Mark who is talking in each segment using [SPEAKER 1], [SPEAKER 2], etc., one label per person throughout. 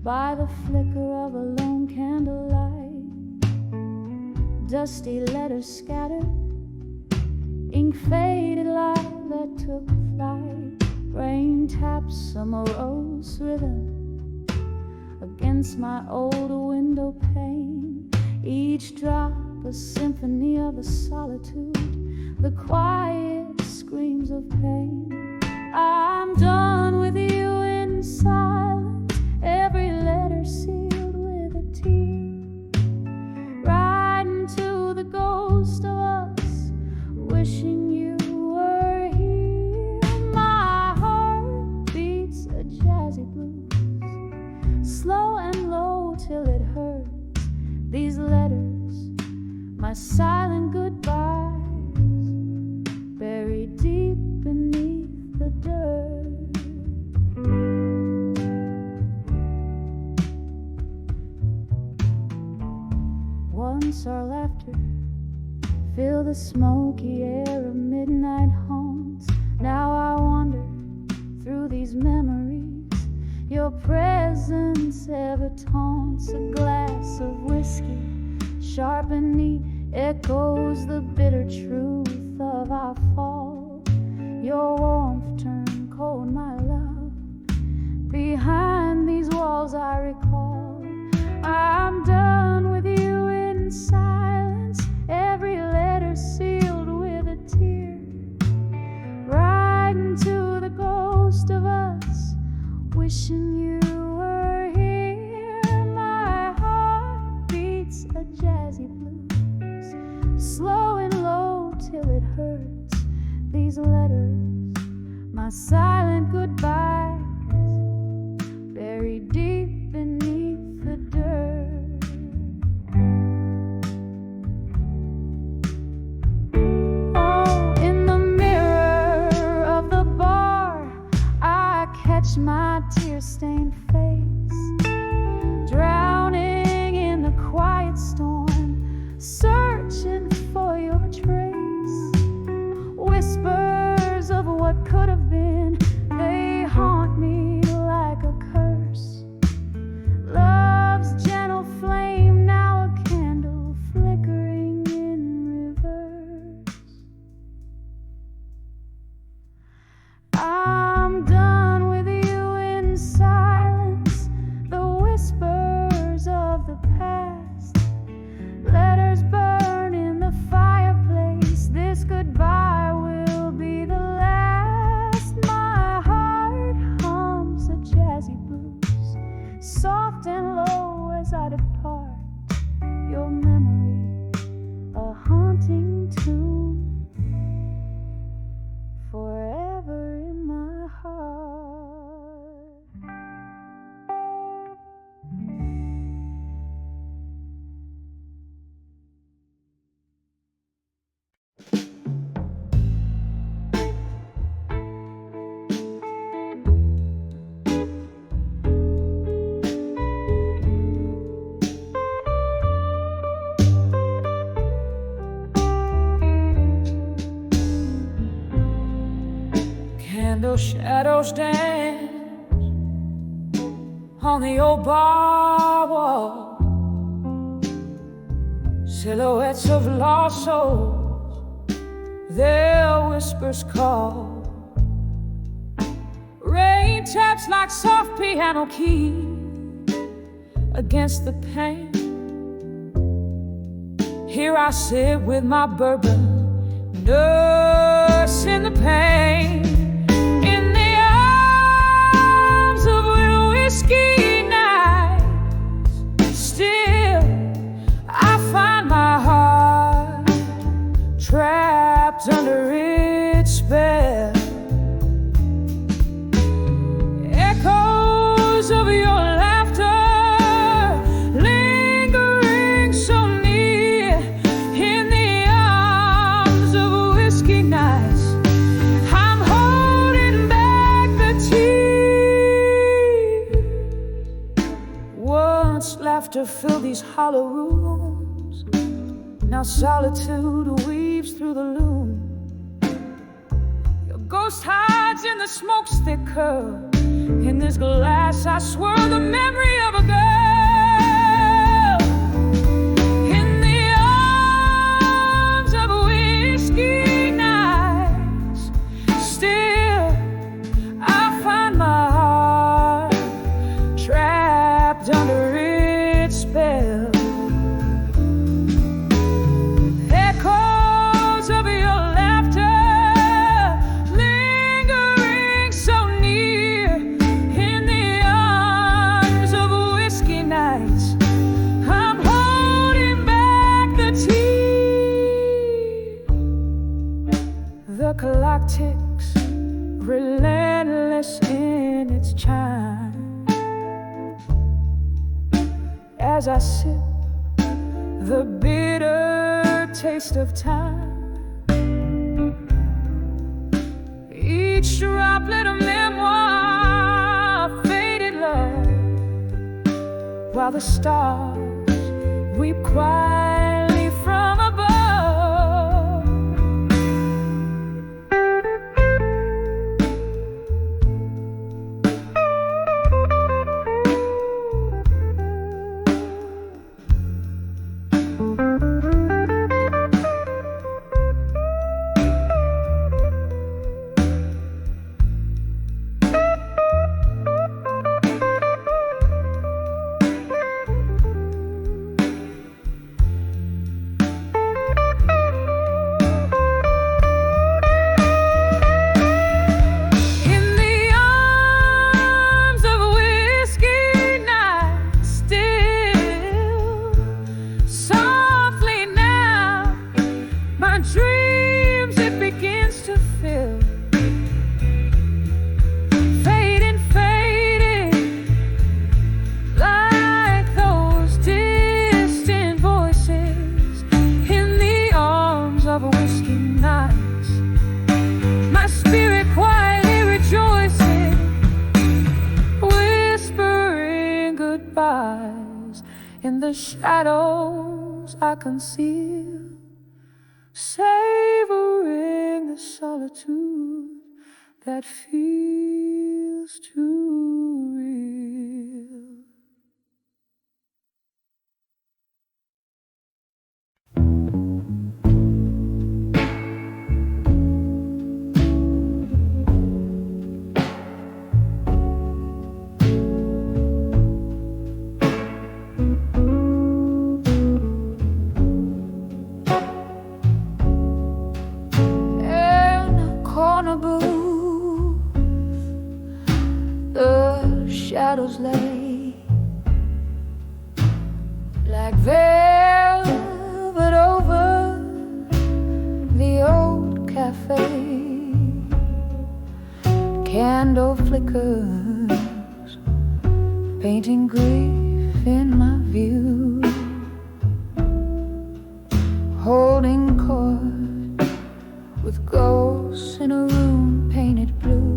[SPEAKER 1] by the flicker of a lone candlelight. Dusty letters scattered, ink faded light that took flight. Rain taps some morose rhythm against my old window pane. Each drop a symphony of a solitude, the quiet screams of pain. I'm done with you in silence, every letter sealed with a tear. Riding to the ghost of us, wishing you were here. My heart beats a jazzy blues, slow and low till it hurts. These letters, my silent goodbyes, buried deep beneath the dirt. Once our laughter filled the smoky air of midnight haunts. Now I wander through these memories. Your presence ever taunts. A glass of whiskey, sharp and neat, echoes the bitter truth of our fall. Your warmth turned cold, my love. Behind these walls I recall. I'm done with you in silence, every letter sealed with a tear. Riding to the ghost of us, wishing you were here. My heart beats a jazzy blues, slow and low till it hurts. These letters, my silent goodbyes, buried deep beneath the dirt. Oh, in the mirror of the bar, I catch my tear-stained face, drowning in the quiet storm, searching for your trace. Whispers of what could have been, they haunt me like a curse. Love's gentle flame, now a candle flickering in reverse. I'm done with you in silence, the whispers of the past. Letters burn in the fireplace, this goodbye will be the last. My heart hums a jazzy blues, soft and low as I depart. Your memory, a haunting tune, forever in my heart. Candle shadows dance on the old bar wall, silhouettes of lost souls, their whispers call. Rain taps like soft piano keys against the pane. Here I sit with my bourbon, nursing the pain. In the arms of whiskey nights, still I find my heart trapped under its spell. Echoes of your laughter lingering so near. In the arms of whiskey nights, I'm holding back the tears. Once laughter filled these hollow rooms, now solitude weaves through the loom. Your ghost hides in the smoke's thick curl, In this glass I swirl the memory of a girl. In the arms of whiskey nights, still I find my heart trapped under its spell. Echoes of your laughter lingering so near. In the arms of whiskey nights, I'm holding back the tears. The clock ticks, relentless in its chime, as I sip the bitter taste of time. Each droplet of memoir, faded love, while the stars weep quietly from above. In the shadows I conceal, savoring the solitude that feels too real. The shadows lay like velvet over the old cafe. Candle flickers, painting grief in my view. Holding court with ghosts in a room painted blue.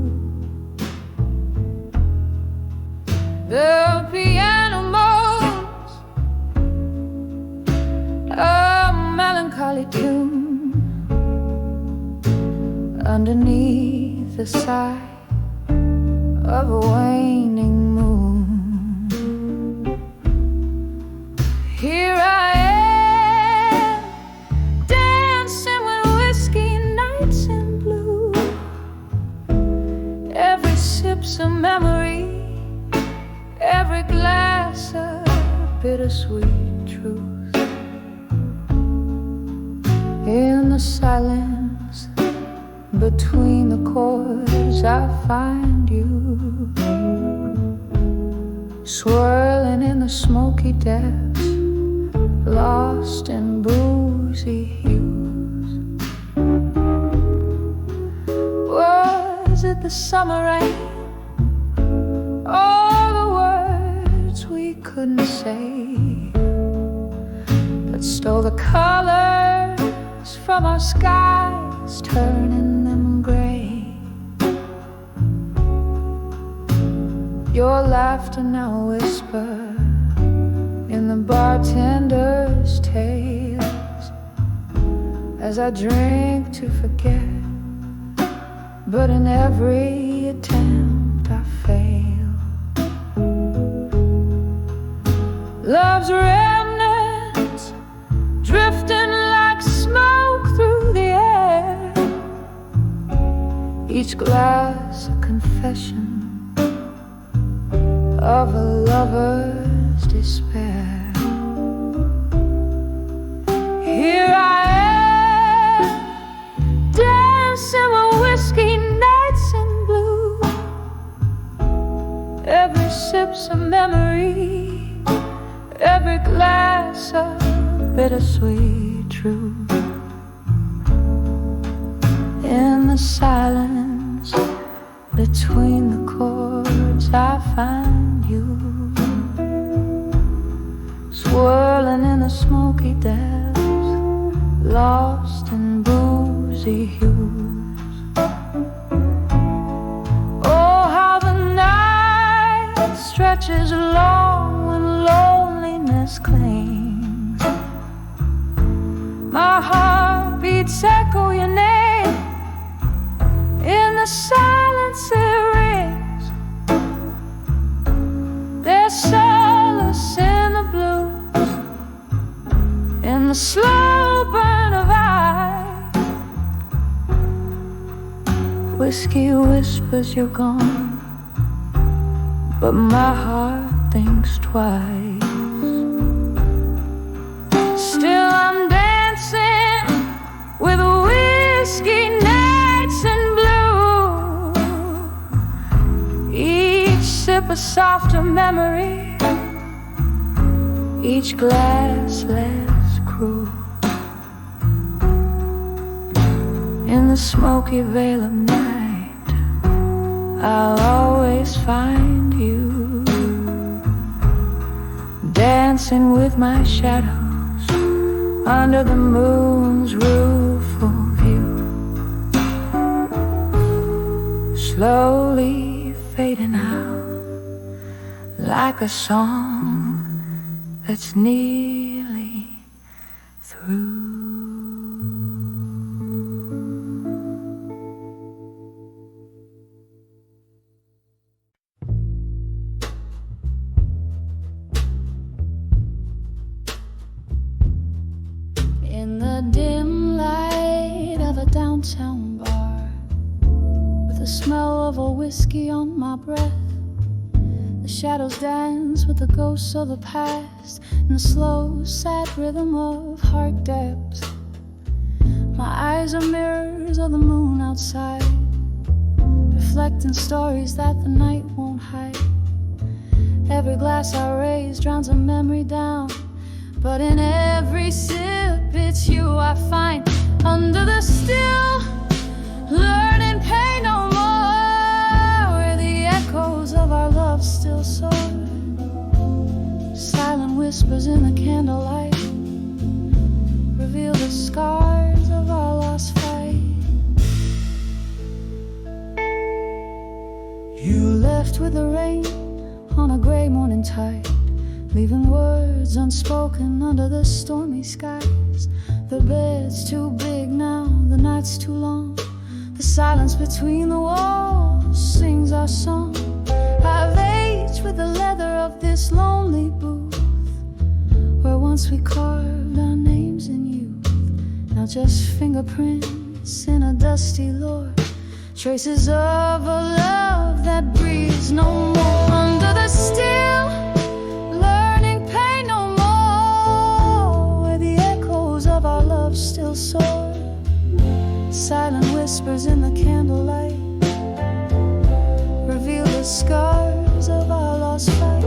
[SPEAKER 1] The piano moans a melancholy tune underneath the sigh of a waning moon. Here I am, dancing with whiskey nights in blue. Every sip's a memory, every glass a bittersweet truth. In the silence between the chords I find you, swirling in the smoky depths, lost in boozy hues. Was it the summer rain? All the words we couldn't say, but stole the colors from our skies, turning them gray. Your laughter now whisper in the bartender's tales, as I drink to forget, but in every attempt I fail. glass a confession of a lover's despair. Here I am, dancing with whiskey nights in blue. Every sip's a memory, every glass a bittersweet truth. In the silence between the chords I find you, swirling in the smoky depths, lost in boozy hues. Oh, how the night stretches long when loneliness clings. My heart beats echo your name, in the silence it rings. There's solace in the blues, in the slow burn of ice. Whiskey whispers you're gone, but my heart thinks twice. Still I'm dancing with whiskey nights in blue. Each sip a softer memory, each glass less cruel. In the smoky veil of night, I'll always find you, dancing with my shadows under the moon's rueful view, slowly fading out like a song that's nearly through. In the dim light of a downtown bar, with the smell of a whiskey on my breath, the shadows dance with the ghosts of the past in the slow, sad rhythm of heart depths. My eyes are mirrors of the moon outside, reflecting stories that the night won't hide. Every glass I raise drowns a memory down, but in every sip it's you I find under the still, learning pain no more, where the echoes of our love still soar. Silent whispers in the candlelight reveal the scars of our lost fight. You left with the rain on a gray morning tide, leaving words unspoken under the stormy skies. The bed's too big now, the night's too long, the silence between the walls sings our song. I've aged with the leather of this lonely booth, where once we carved our names in youth. Now just fingerprints in a dusty lore, traces of a love that breathes no more. Under the still, learning pain no more, where the echoes of our love still soar. Silent whispers in the candlelight reveal the scars of our lost fight.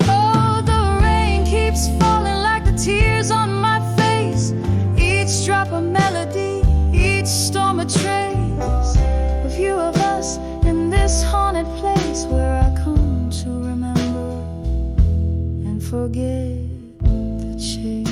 [SPEAKER 1] Oh, the rain keeps falling like the tears on my face, each drop a melody, each storm a trace, a view of us in this haunted place, where I come to remember and forget the chase.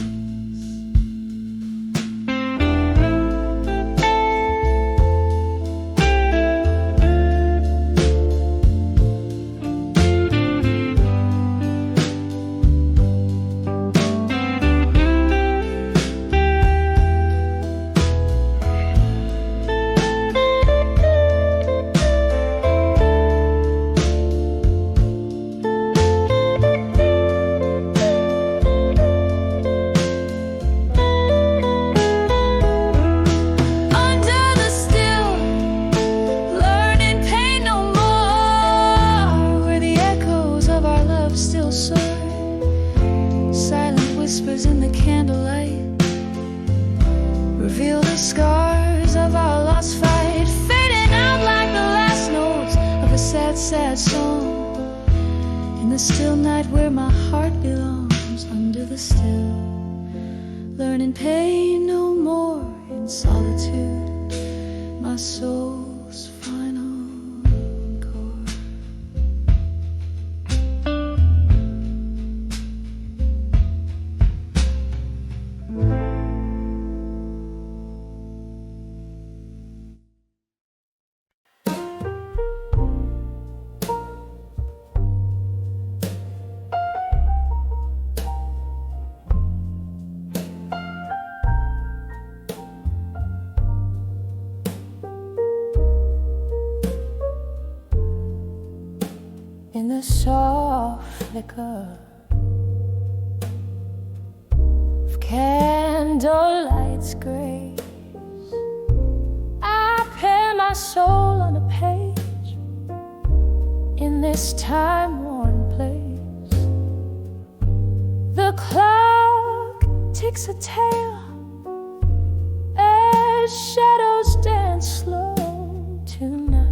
[SPEAKER 1] sad song in the still night where my heart belongs, under the still, learning pain no more in solitude, my soul's final chord. In the soft flicker of candlelight's grace, I pen my soul on a page in this time-worn place. The clock ticks a tale as shadows dance slow tonight.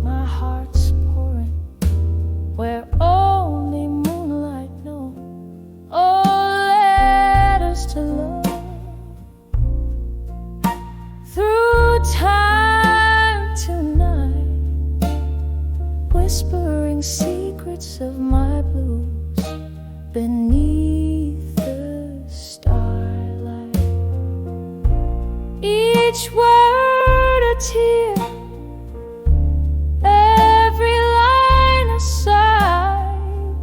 [SPEAKER 1] My heart's pouring where only moonlight knows. Oh, letters to love. Through time tonight, whispering secrets of my blues beneath the starlight. Each word a tear, every line a sigh,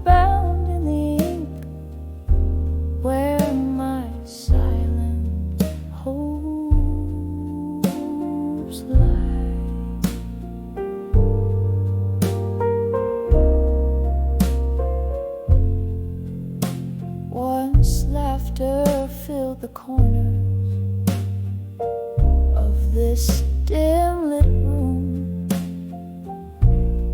[SPEAKER 1] bound in the ink where my silent hopes lie. Once laughter filled the corners of this dim lit room.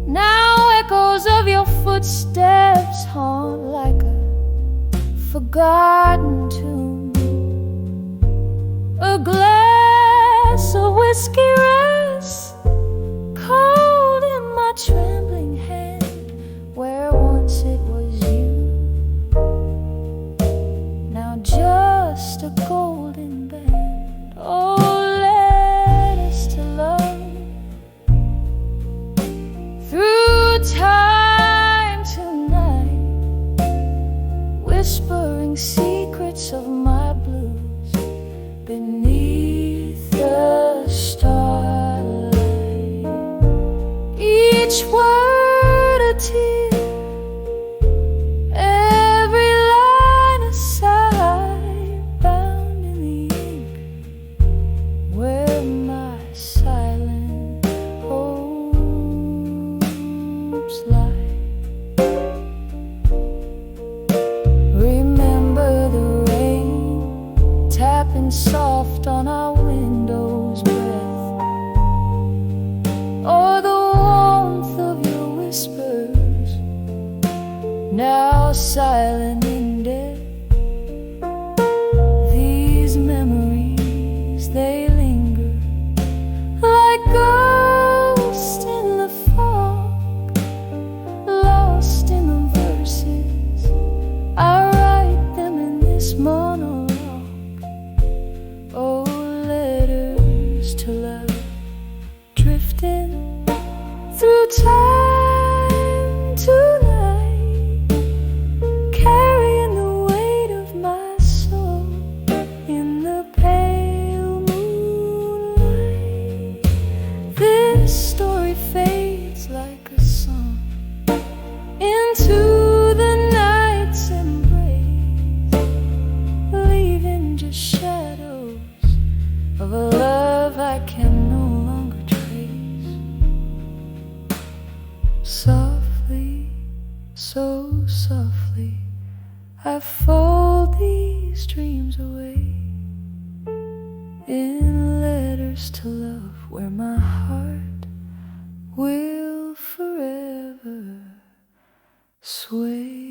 [SPEAKER 1] Now echoes of your footsteps haunt like a forgotten tune. A glass of whiskey rests cold in my trembling hand, where once it was you, now just a golden band. Oh, letters to love. Through time tonight, whispering secrets of my blues beneath the starlight. Each word a tear, every line a sigh, bound in the ink where my silent hopes lie. Remember the rain tapping soft on our window's breath, or the warmth of your whispers, now silent in death. These memories, they linger like ghosts in the fog, lost in the verses. I write them in this monologue. Oh, letters to love, drifting through time tonight, carrying the weight of my soul in the pale moonlight. This story fades like a song into the night's embrace, leaving just shadows of a love I can no longer trace. Softly, so softly, I fold these dreams away in letters to love, where my heart will forever sway.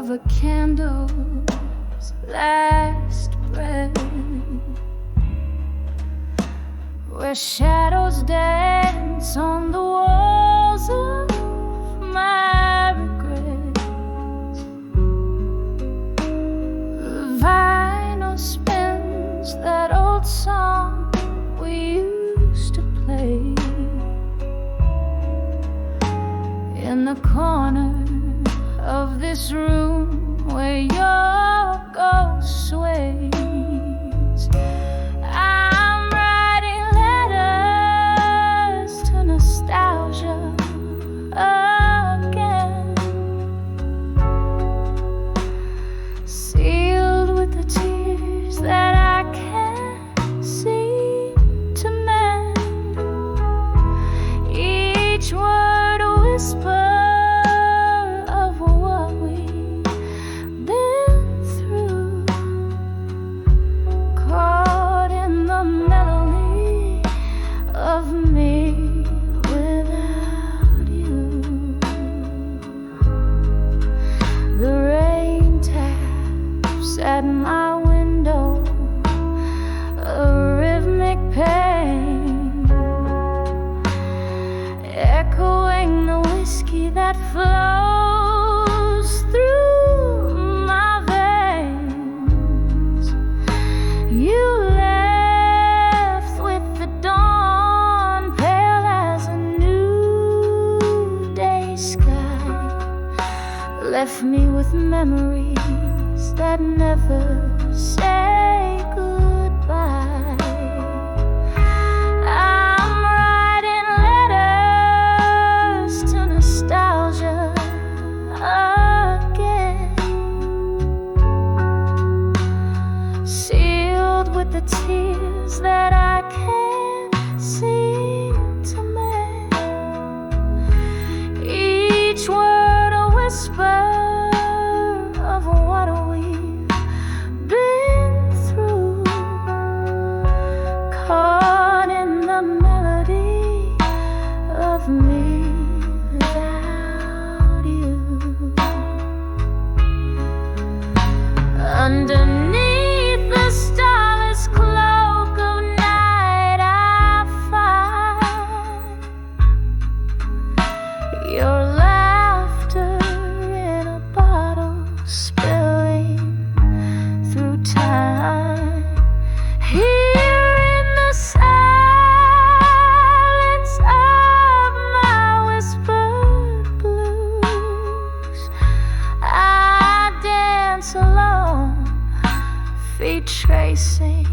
[SPEAKER 1] of a candle's last breath, where shadows dance on the walls of my regrets. The vinyl spins that old song we used to play in the corner of this room where your ghost sways. I'm writing letters to nostalgia again, sealed with the tears that I can't seem to mend. Each word a whisper at my window, a rhythmic pain, echoing the whiskey that flows through my veins. You left with the dawn, pale as a new day sky, left me with memories that never say goodbye. I'm writing letters to nostalgia again, sealed with the tears that I can't seem to mend. Each word a whisper of what we've been through, caught in the melody of me without you. Underneath the starless cloak of night, I find your laughter in a bottle, spilling through time. Here in the silence of my whispered blues, I dance alone, feet tracing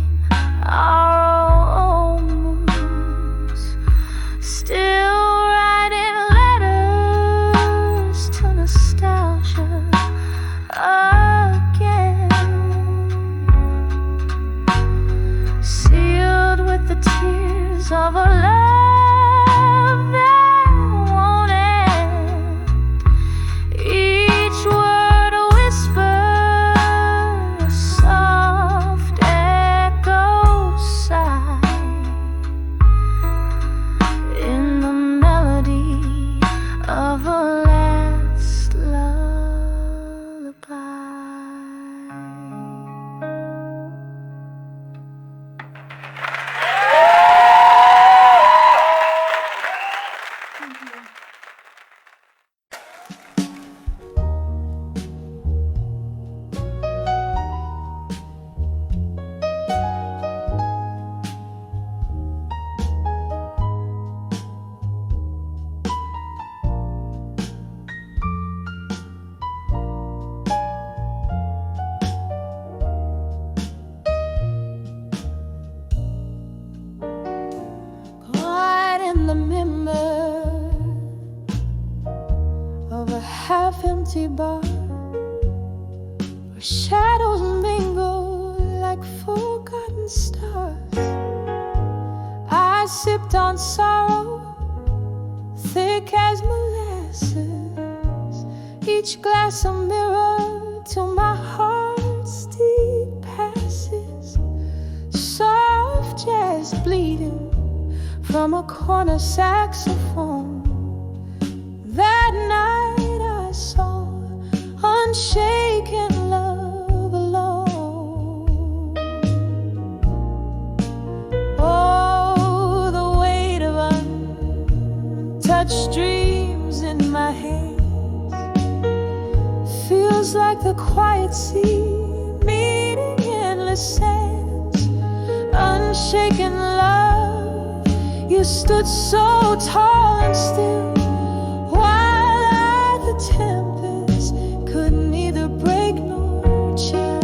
[SPEAKER 1] our own moves, still writing letters to nostalgia again, sealed with the tears of a love that won't end. Each word a whisper, a soft echo sigh in the melody of a last lullaby. Caught in the memory of a half-empty bar, where shadows mingle like forgotten stars. I sipped on sorrow, thick as molasses, each glass a mirror to my heart's deep passes. Soft jazz bleeding from a corner saxophone. That night I saw unshakable like the quiet sea meeting endless sands. Unshaken love, you stood so tall and still, while I, the tempest, could neither break nor chill.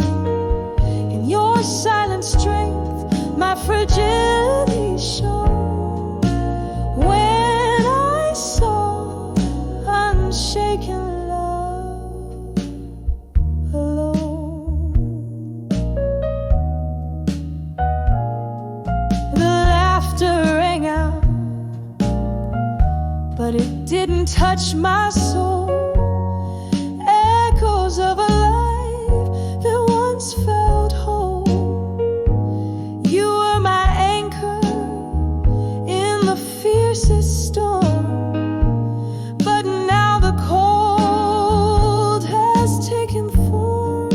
[SPEAKER 1] In your silent strength, my fragility shone, when I saw unshaken love alone. The laughter rang out, but it didn't touch my soul. Echoes of a life that once felt whole. You were my anchor in the fiercest storm, but now the cold has taken form.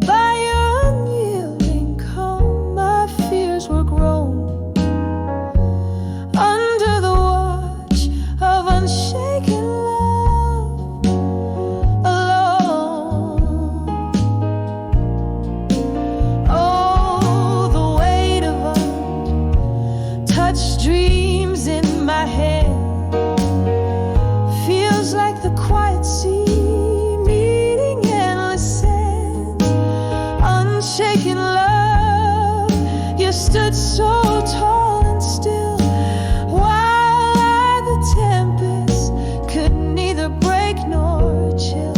[SPEAKER 1] By your unyielding calm, my fears were grown. Under the watch of unshaken love alone. Oh, the weight of untouched dreams in my head feels like the quiet sea meeting endless sand. Unshaken love, you stood so tall and still, while I, the tempest, could neither break nor chill.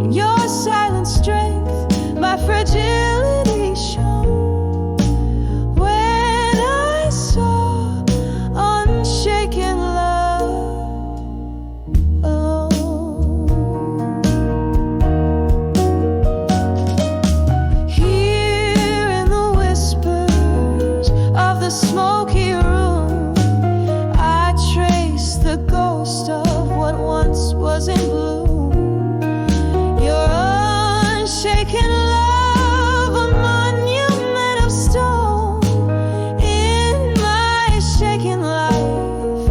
[SPEAKER 1] In your silent strength, my fragility shone, when I saw unshaken love alone. Here in the whispers of the smoky room, I trace the ghost of what once was in bloom. Your unshaken love, a monument of stone, in my shaken life,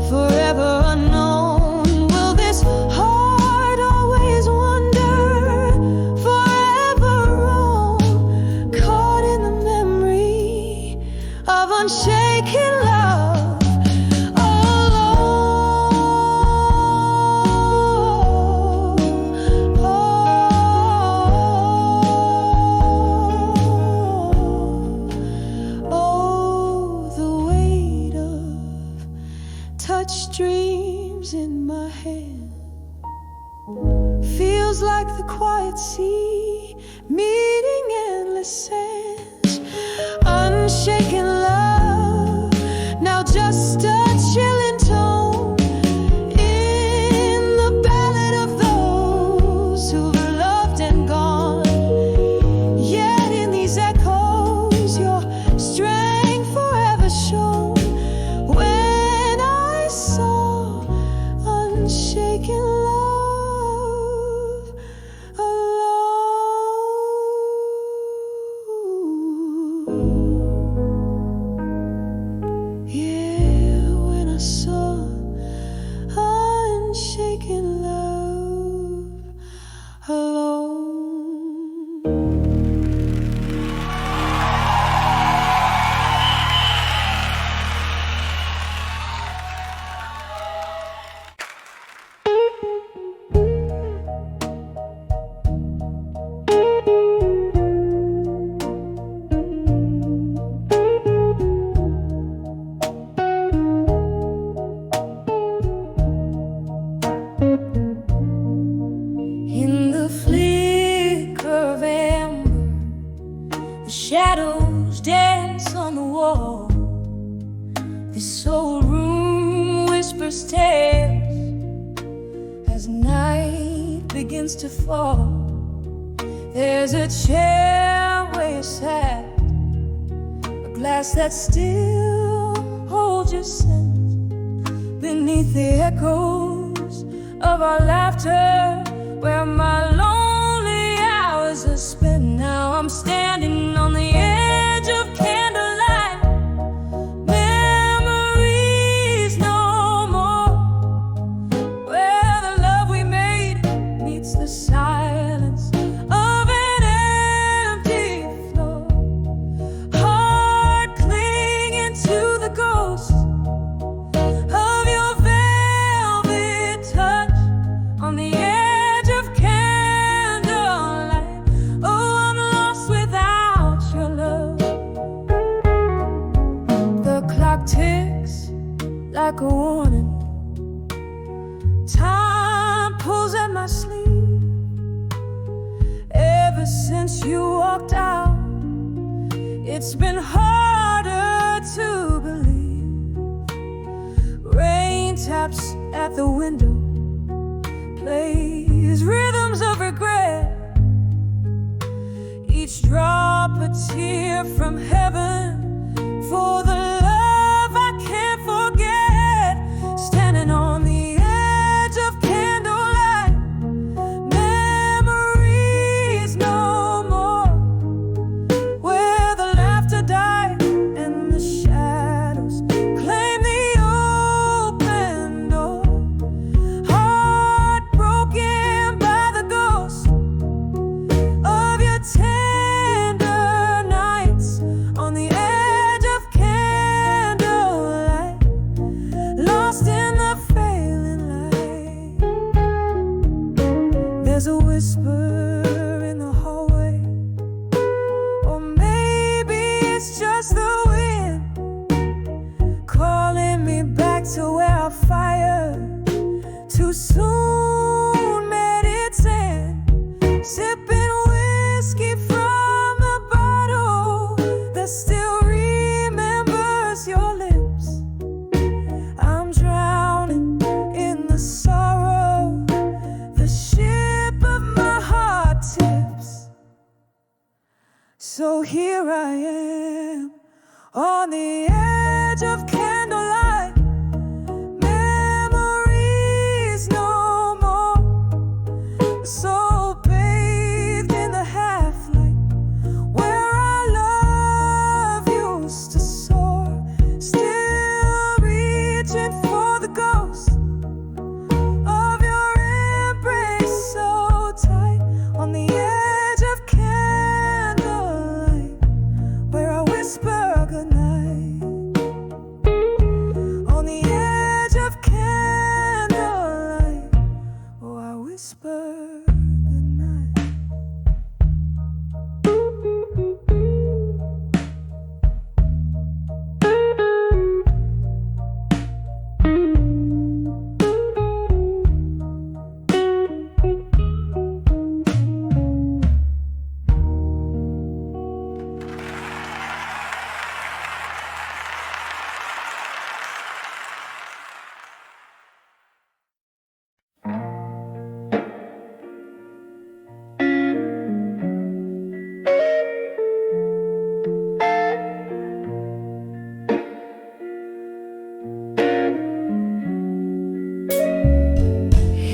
[SPEAKER 1] forever unknown. Will this heart always wander, forever roam, caught in the memory of unshaken love alone? Oh, the weight of touched dreams in my hand feels like the quiet sea meeting endless sands. Unshaken love, now just a chilling tone in the ballad of those who've loved and gone. Yet in these echoes, your strength forever shone, when I saw unshaken love alone. Yeah, when I saw unshaken love alone. In the flicker of amber, the shadows dance on the wall. This old room whispers tales as night begins to fall. There's a chair where you sat, a glass that still holds your scent, beneath the echoes of our laughter, where my lonely hours are spent. Now I'm standing on the edge of candlelight, memories no more, where the love we made meets the my sleeve. Ever since you walked out, it's been harder to believe. Rain taps at the window, plays rhythms of regret. Each drop a tear from heaven for the love I can't forget. Standing on the edge of candlelight, memories no more, where the laughter died and the shadows claim the open door. Heartbroken by the ghost of your tender nights on the edge of candlelight, lost in the failing light. There's a whisper in the hallway, or maybe it's just the wind calling me back to where our fire too soon met its end. Sipping whiskey from the bottle that still remembers your lips. I'm drowning in the sorrow, the ship of my heart tips. So here I am on the edge of candlelight, memories no more, so bathed in the half-light where our love used to soar, still reaching for the ghost of your embrace so tight on the edge of candlelight, where I whisper goodnight. On the edge of candlelight, oh, I whisper goodnight.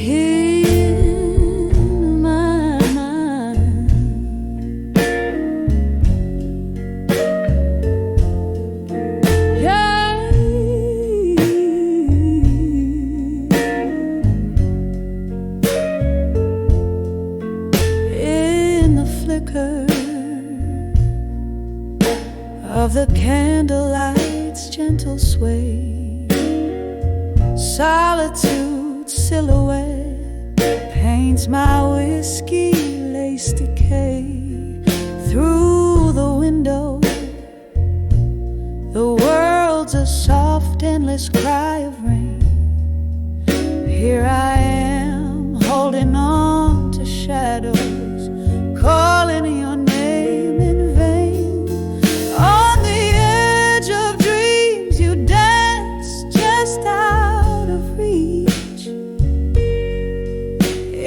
[SPEAKER 1] In my mind, yeah, in the flicker of the candlelight's gentle sway, solitude silhouette paints my whiskey-laced decay. Through the window, the world's a soft, endless cry of rain. Here I am, holding on to shadows, calling your name in vain. On the edge of dreams, you dance just out of reach.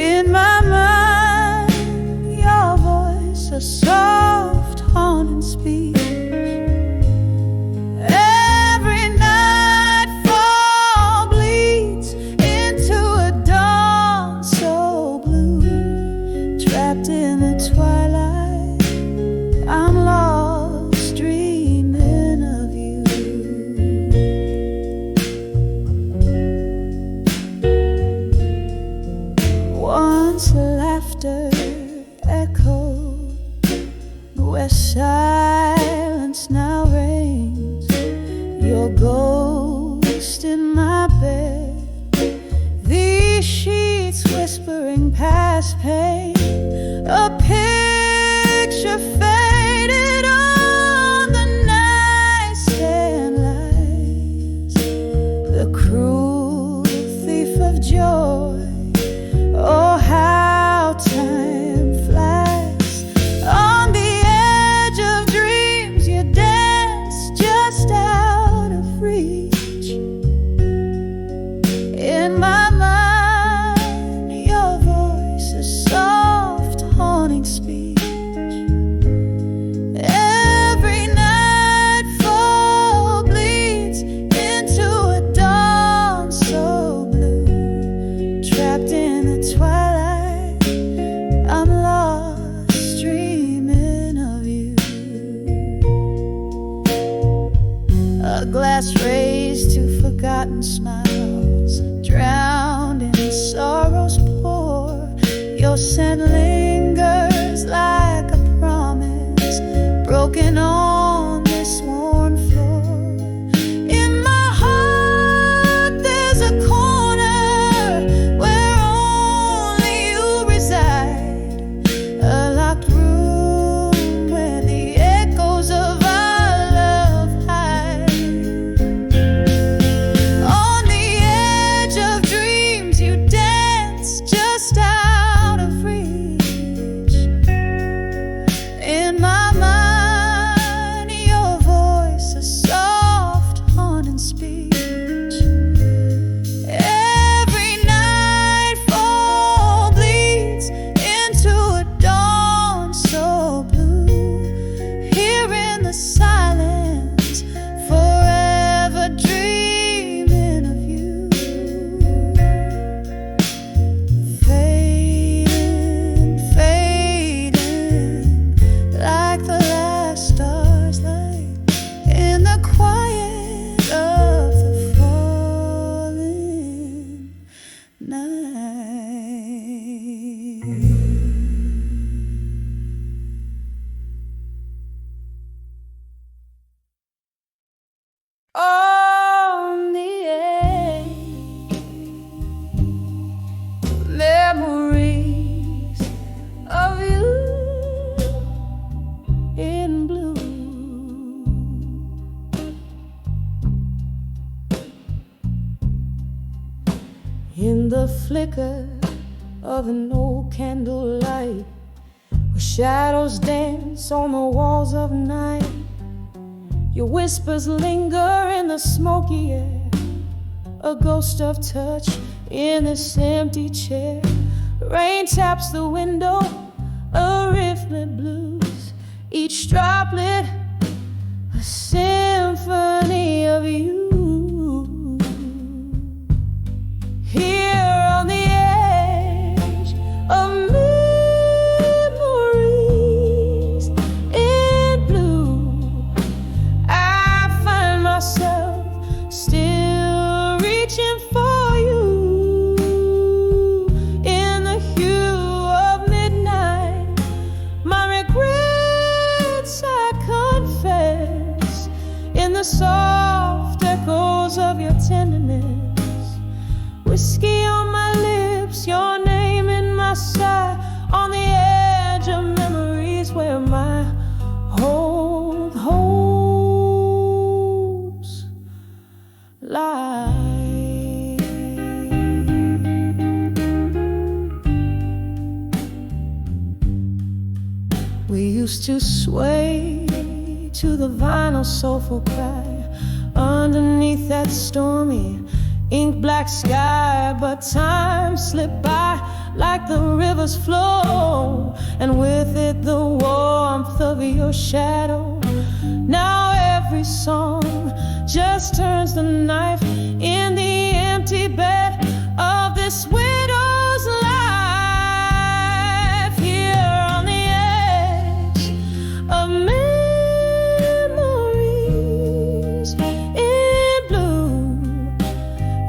[SPEAKER 1] In my mind, your voice, a soft, haunting speech. Every nightfall bleeds into a dawn so blue. Trapped in the twilight, I'm lost dreaming of you. Once laughter echoed where silence now reigns. Your ghost in my bed, these sheets whispering past pain. A picture faded on the nightstand lies. The cruel thief of joy, oh In my mind, your voice is soft, haunting speech. Every nightfall bleeds into a dawn so blue. Trapped in the twilight, I'm lost, dreaming of you. A glass raised to forgotten smiles, drowned in sorrow's pour. Your scent lingers like a promise, broken on this worn floor. In my heart there's a corner where only you reside, a locked room where the echoes of our love hide. On the edge of dreams you dance, just out of reach. In my mind, your voice a soft, haunting speech. Every nightfall bleeds into a dawn so blue. Here in the silence, forever dreaming of you. Fading, fading, like the last star's light in the quiet of the falling night. On the edge, memories of you in blue. In the flicker of an old candlelight, where shadows dance on the walls of night, your whispers linger in the smoky air, a ghost of touch in this empty chair. Rain taps the window, a rifflet blues, each droplet a symphony of you. Here on the edge of memories in blue, I find myself still reaching for you. In the hue of midnight, my regrets I confess. In the soft echoes of your tenderness, whiskey on my lips, your name in my sight, on the edge of memories where my old hopes lie. We used to sway to the vinyl soulful cry underneath that stormy ink black sky, but time slipped by like the river's flow, and with it the warmth of your shadow. Now every song just turns the knife in the empty bed of this widow's life. Here on the edge of memories in blue,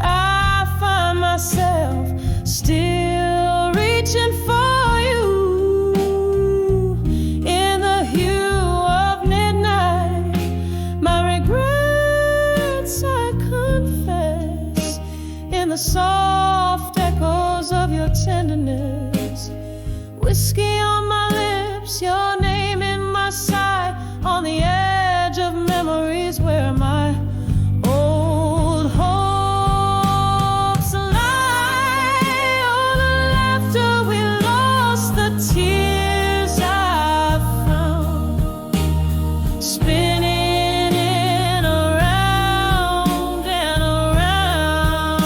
[SPEAKER 1] I find myself still reaching for you. In the hue of midnight, my regrets I confess. In the soft echoes of your tenderness, whiskey on my lips, your name in my sight, on the edge of memories where my old hopes lie. Oh, the laughter we lost, the tears I found, spinning in around and around.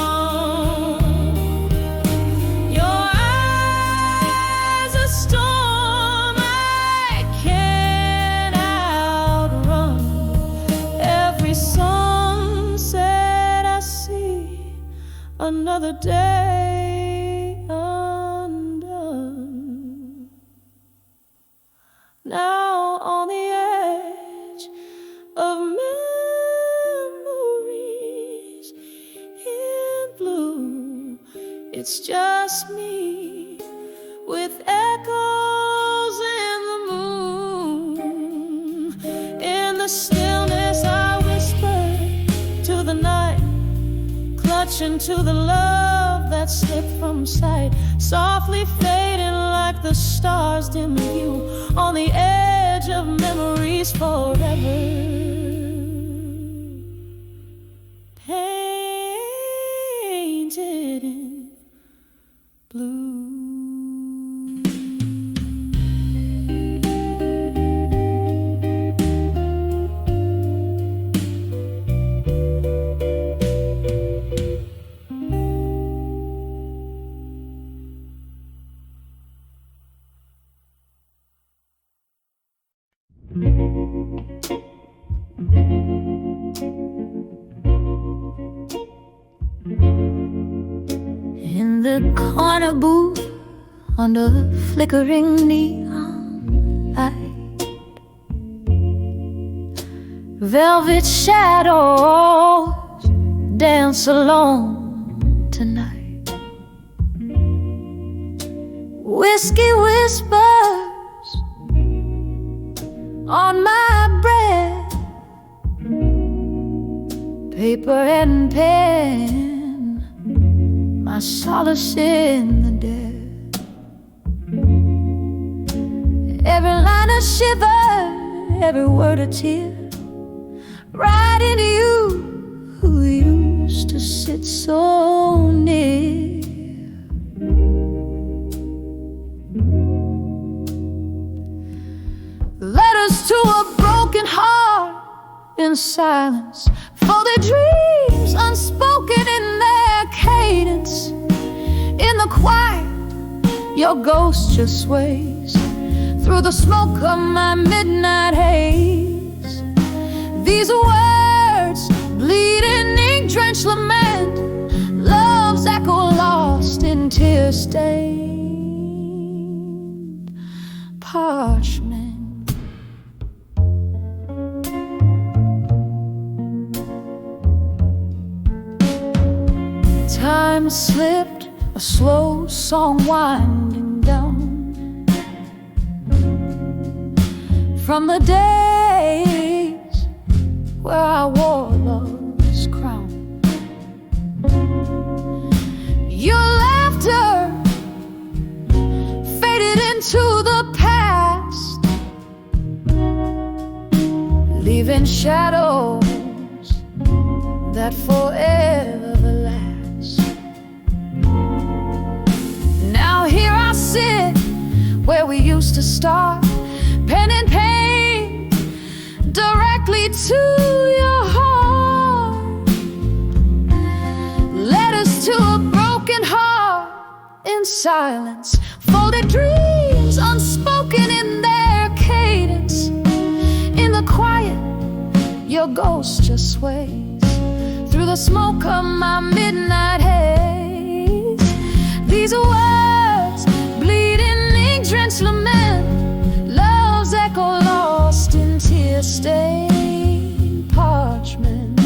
[SPEAKER 2] way undone. Now on the edge of memories in blue, it's just me with echoes in the moon. In the stillness I whisper to the night, clutching to the love that slipped from sight, softly fading like the stars dim view on the edge of memories forever. Painted in blue.
[SPEAKER 1] In the corner booth, under flickering neon light, velvet shadows dance alone tonight. Whiskey whispers on my breath, paper and pen, my solace in the dead. Every line a shiver, every word a tear, right into you who used to sit so near. Letters to a broken heart in silence, for their dreams unspoken in their cadence. In the quiet, your ghost just sways through the smoke of my midnight haze. These words bleed in ink-drenched lament, love's echo lost in tear-stained parchment. Time slipped, a slow song winding down from the days where I wore love's crown. Your laughter faded into the past, leaving shadows that forever last. Now here I sit where we used to start, pen and paint directly to your heart. Letters to a broken heart in silence, folded dreams unspoken in their cadence. In the quiet, your ghost just sways through the smoke of my midnight haze. These words bleed in ink-drenched lament, love's echo lost in tear-stained parchment.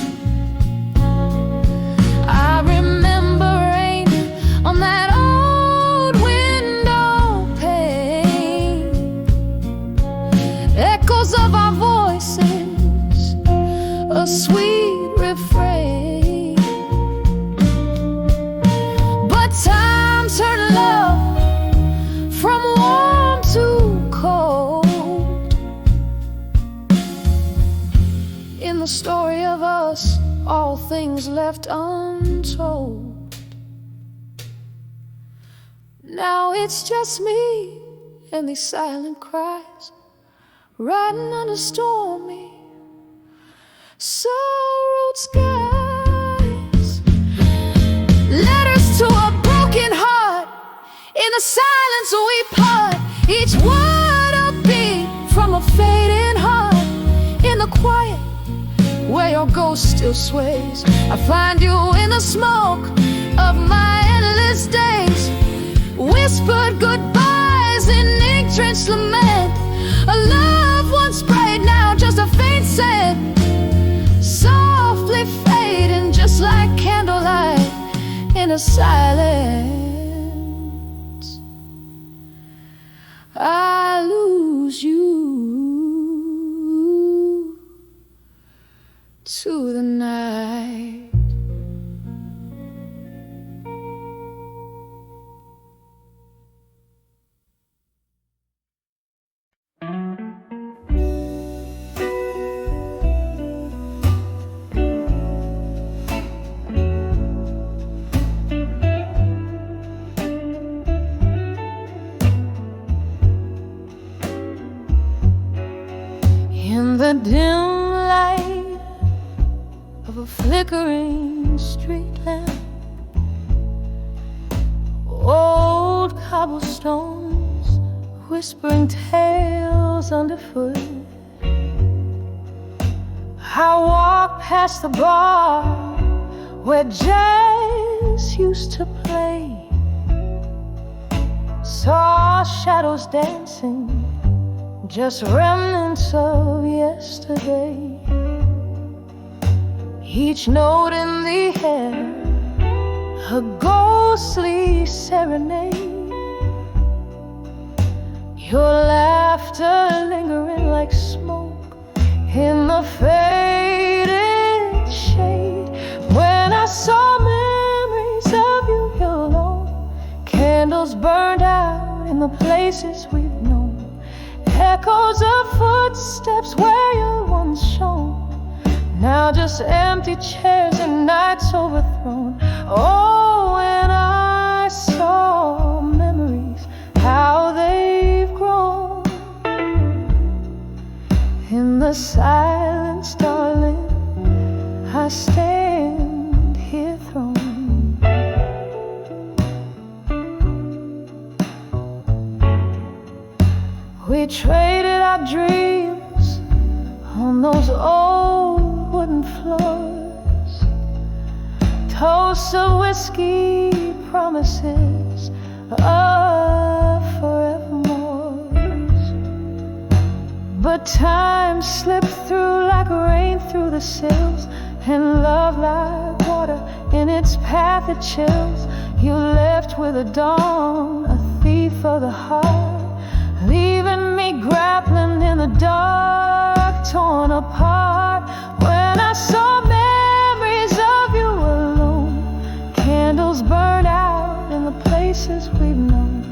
[SPEAKER 1] I remember rain on that old window pane, echoes of our voices, a sweet refrain. But time turned love from warm to cold. In the story of us, all things left untold. Now it's just me and these silent cries, riding under stormy sorrowed skies. Letters to a broken heart, in the silence we part, each word a beat from a fading heart. In the quiet, where your ghost still sways, I find you in the smoke of my endless
[SPEAKER 2] the silence, I lose you to the night. In the dim light of a flickering street lamp, old cobblestones whispering tales underfoot, I walk past the bar where jazz used to play, saw shadows dancing, just remnants of yesterday. Each note in the air, a ghostly serenade. Your laughter lingering like smoke in the faded shade. When I saw memories of you here alone, candles burned out in the places we've known, echoes of footsteps where you once shone, now just empty chairs and nights overthrown. Oh, when I saw memories, how they've grown. In the silence, darling, I stand here thrown. We traded our dreams on those old wooden floors, toasts of whiskey, promises of forevermores. But time slipped through like rain through the sills, and love like water in its path it chills. You left with a dawn, a thief of the heart, leaving me grappling in the dark, torn apart. When I saw memories of you alone, candles burned out in the places we've known,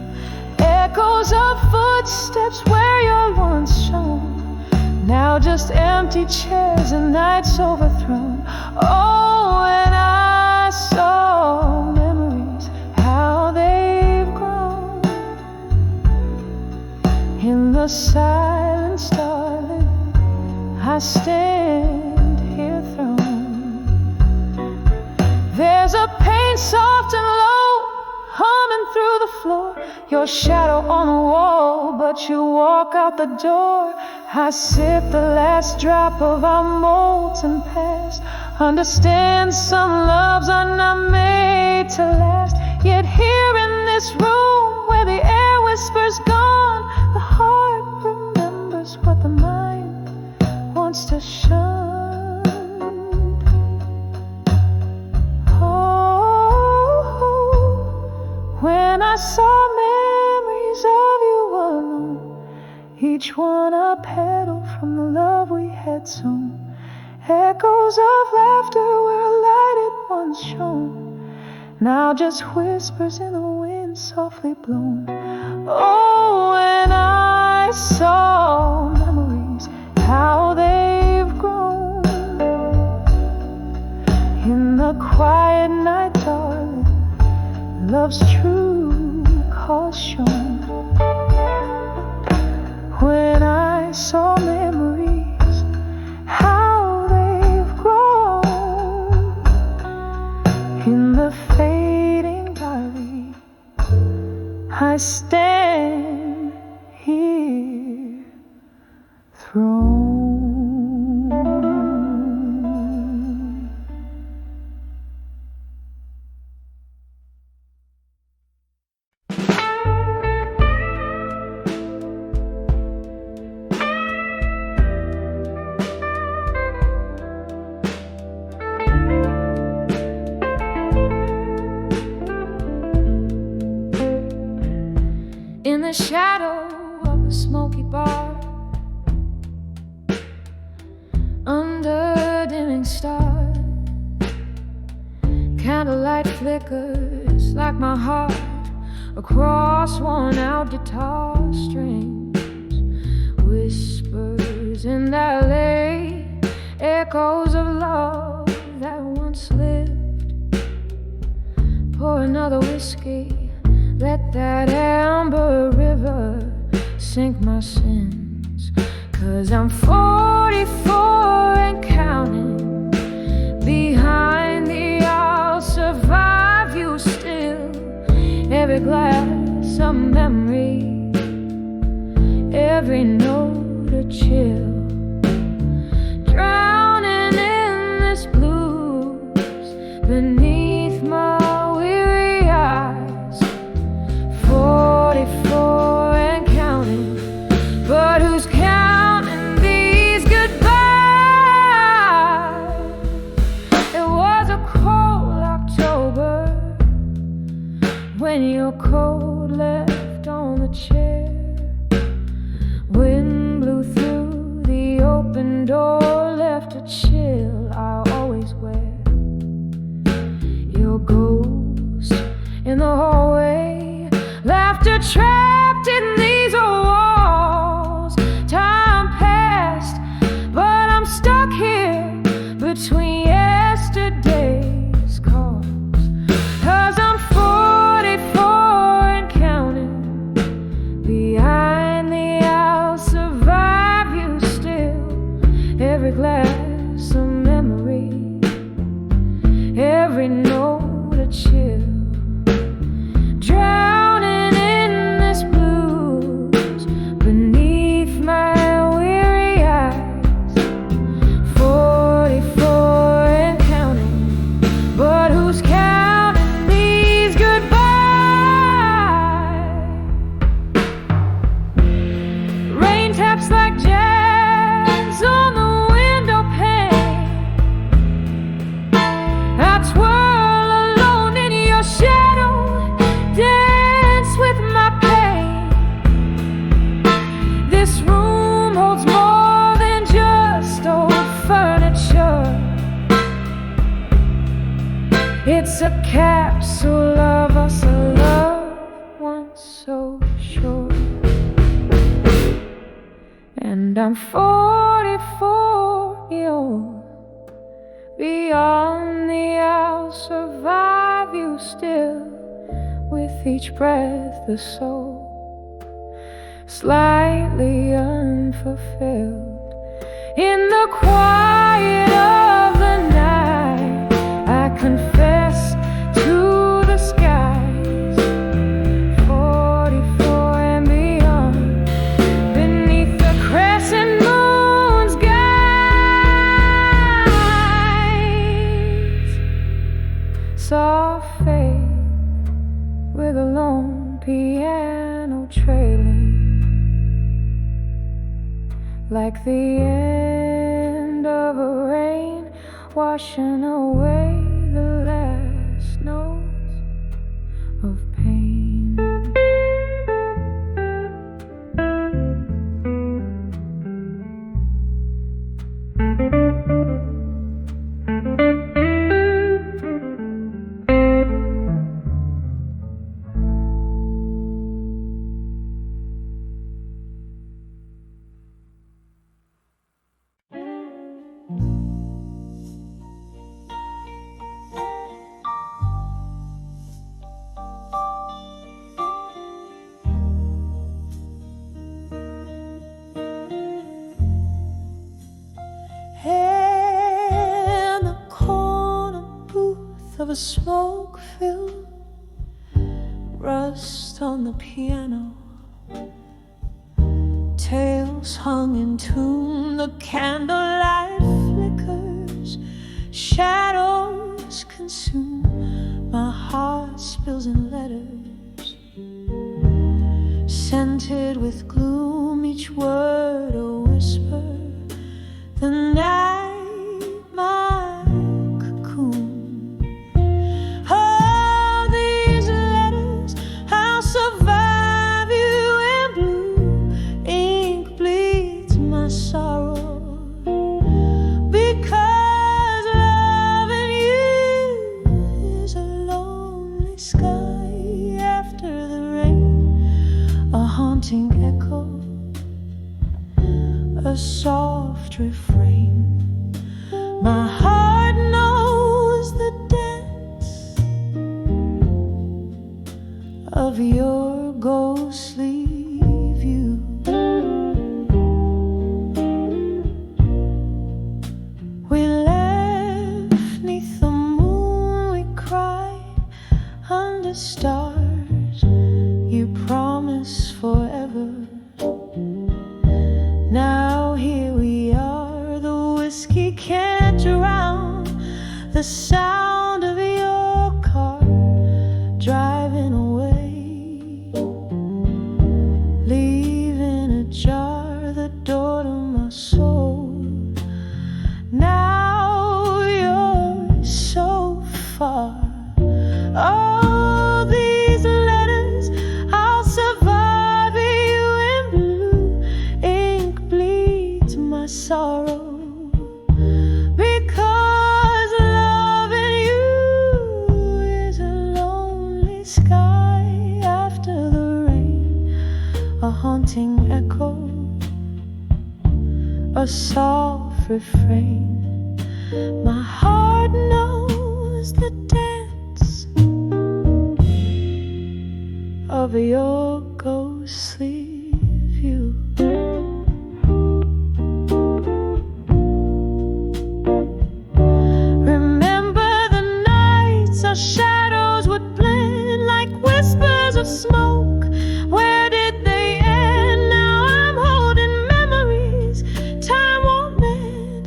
[SPEAKER 2] echoes of footsteps where you're once shone, now just empty chairs and nights overthrown. Oh, when I saw memories, how they've grown. In the silence, darling, I stand here thrown. There's a pain soft and low, humming through the floor, your shadow on the wall, but you walk out the door. I sip the last drop of our molten past, understand some loves are not made to last. Yet here in this room where the air whispers gone, the heart remembers what the mind wants to shun. Oh, when I saw memories of you alone, each one a petal from the love we had sown, echoes of laughter where a light had once shone, now just whispers in the wind softly blown. Oh, when I saw memories, how they've grown. In the quiet night, darling, love's true cause shown. When I saw memories, how they've grown. In the fading valley, I stand here thrown.
[SPEAKER 1] in the shadow of a smoky bar, under dimming stars. Candlelight flickers like my heart across worn-out guitar strings. Whispers in that lake, echoes of love that once lived. Pour another whiskey, let that amber river sink my sins. 'Cause I'm 44 and counting. Behind the I'll survive you still. Every glass a memory, every note a chill. Drowning in this blues beneath my weary eyes. 44 and counting, but who's counting these goodbyes? It was a cold October when your coat left on the chair. Wind blew through the open door, left a chill I always wear. Your ghost in the hallway, laughter trapped in these walls. Time passed, but I'm stuck here between yesterday's calls. 'Cause I'm 44 and counting. Behind the I'll survive you still. Every glass a memory, every note a chill. Drowning in this blues beneath my weary eyes. 44 and counting, but who's counting these goodbyes? Rain taps like jazz on the window pane. I twirl alone in your shadow, dance with my pain. This room holds more than just old furniture. It's a capsule of us, a love once so short. And I'm 44 years. Beyond the I'll survive you still. With each breath the soul slightly unfulfilled. In the quiet of the night, I confess to the skies. 44 and beyond, beneath the crescent moon's guides. Soft fade with a lone piano trailing, like the end of a rain washing away the last notes of pain. In the corner booth of a smoke-filled, rust on the piano, tales hung in tune, the candlelight flickers, shadows consume. My heart spills in letters, scented with gloom, each word a whisper. The night, my cocoon. All these letters, I'll survive you
[SPEAKER 2] haunting echo, a soft refrain. My heart knows the dance of your ghostly view. We left 'neath the moon, we cried under stars. You promised forever. Now here we are, the whiskey can't drown the sound of your car driving away, leaving ajar the door to my soul. Now you're so far. Oh, these letters, I'll survive you in blue. Ink bleeds my sorrow, because loving you is a lonely sky after the rain, a haunting echo, a soft refrain. My heart knows the dance of your ghostly view. Remember the nights our shadows would blend like whispers of smoke. Where did they end? Now I'm holding memories time won't mend.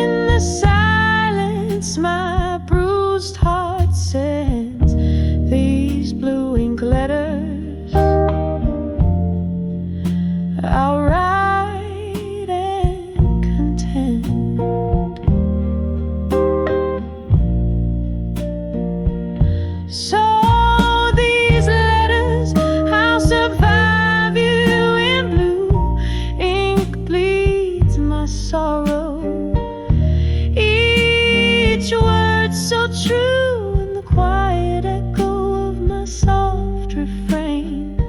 [SPEAKER 2] In the silence my bruised heart sends these blue ink letters. I'll write and contend. So these letters, I'll survive you in blue. Ink bleeds my sorrow, each word so true in the quiet echo of my soft refrain.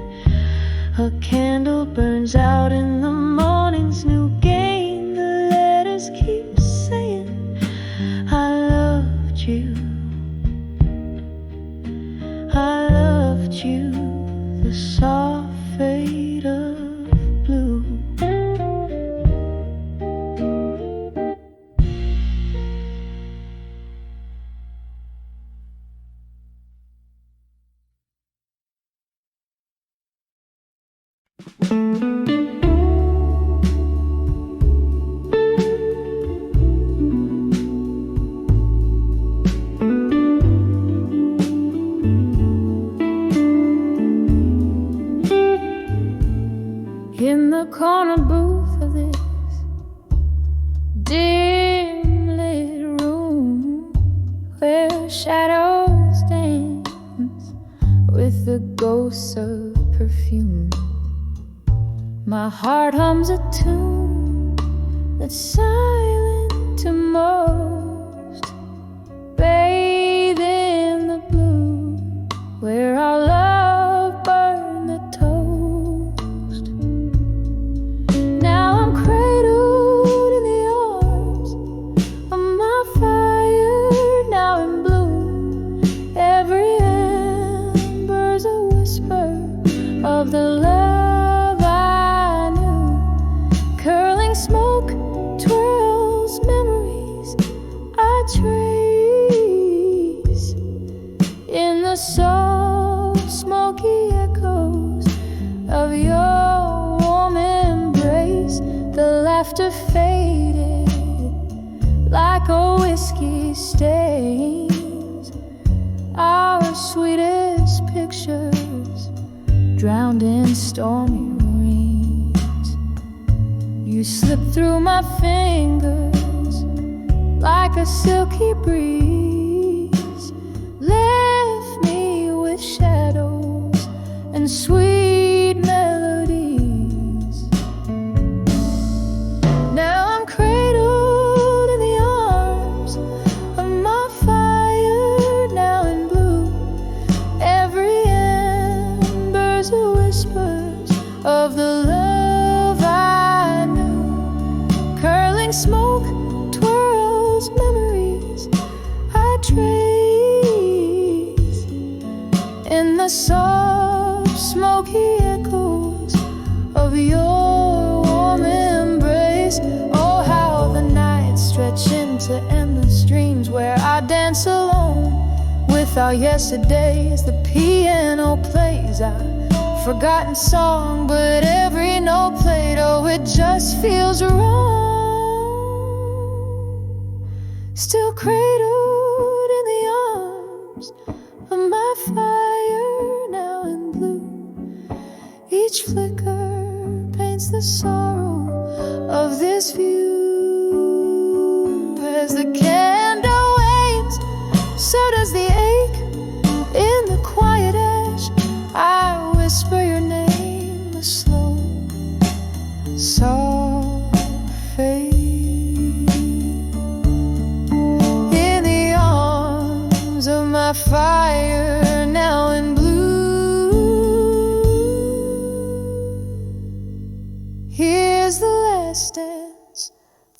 [SPEAKER 2] A candle burns out in the morning's new gain. The letters keep saying I loved you, I loved you. The soft fade of blue. In the corner booth of this dim lit room, where shadows dance with the ghosts of perfume, my heart hums a tune that's silent to most, bathed in the blue, where our love burned the toast. Now I'm cradled in the arms of my fire, now in bloom. Every ember's a whisper of the love I knew. Curling smoke twirls memories I trace in the soft smoky echoes of your warm embrace. The laughter faded like a whiskey stains our sweetest pictures, drowned in stormy rains. You slipped through my fingers like a silky breeze, left me with shadows and sweet melodies. Now I'm cradled in the arms of my fire, now in blue. Every ember's a whisper of the love I knew. Curling smoke twirls memories I trace in the soft, smoky echoes of your warm embrace. Oh, how the nights stretch into endless dreams where I dance alone with our yesterdays. The piano plays a forgotten song, but every note played, oh, it just feels wrong. Still cradled in the arms of my fire, now in blue. Each flicker paints the sorrow of this view. As the candle wanes, so does the ache in the quiet ash. I whisper your name, a slow, soft fade. In the arms of my fire, now in blue. Here's the last dance,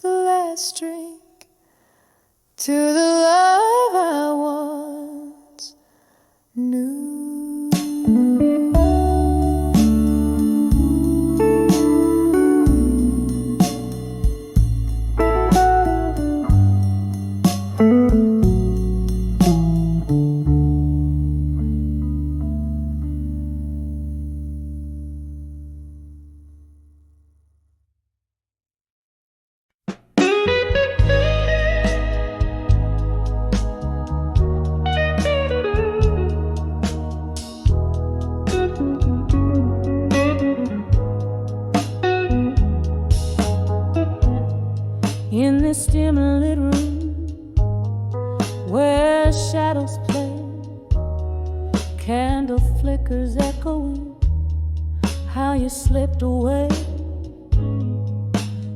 [SPEAKER 2] the last drink, to the love I once knew. In this dim lit room where shadows play, candle flickers echoing how you slipped away.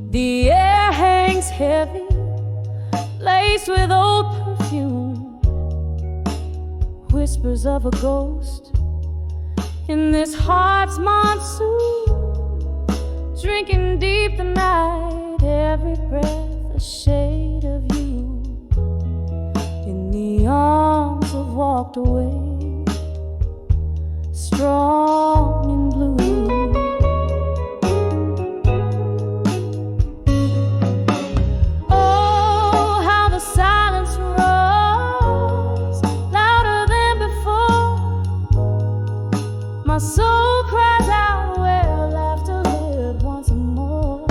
[SPEAKER 2] The air hangs heavy, laced with old perfume, whispers of a ghost in this heart's monsoon, drinking deep the night, every breath a shade of you. In the arms of walked away, strong in blue. Oh, how the silence roars louder than before. My soul cries out where laughter lived once more.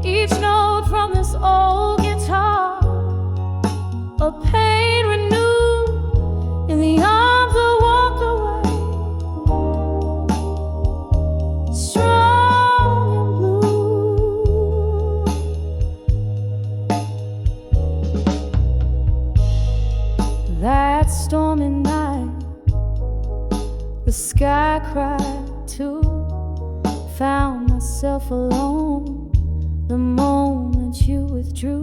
[SPEAKER 2] Each note from this old guitar, a pain renewed in the arms that walked away, strong and blue. That stormy night, the sky cried too. Found myself alone the moment you withdrew.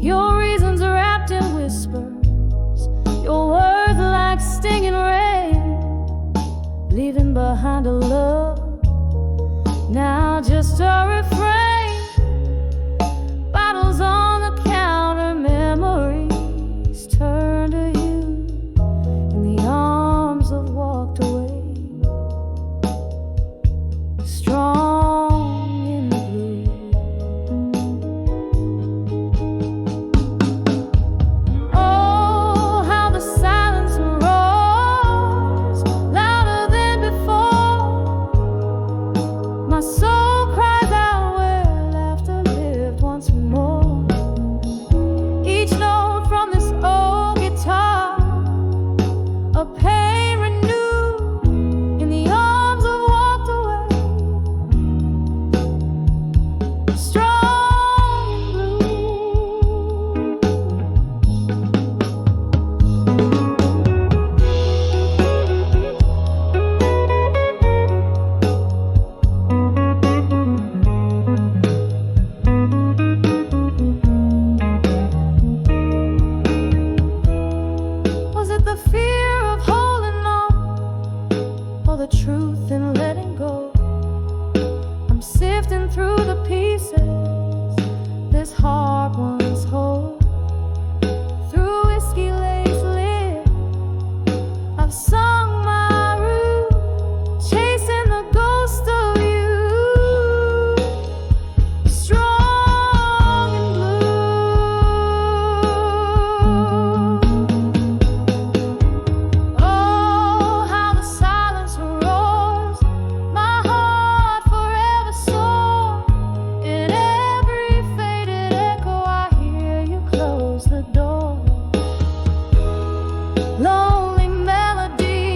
[SPEAKER 2] Your reasons are wrapped in whispers, your words like stinging rain, leaving behind a love now just a refrain. Bottles on the counter, memories turn to you in the arms of walked away, strong. Oh,
[SPEAKER 1] have sung my rue, chasing the ghost of you, strong and blue. Oh, how the silence roars, my heart forever sore. In every faded echo I hear you close the door. Lonely melody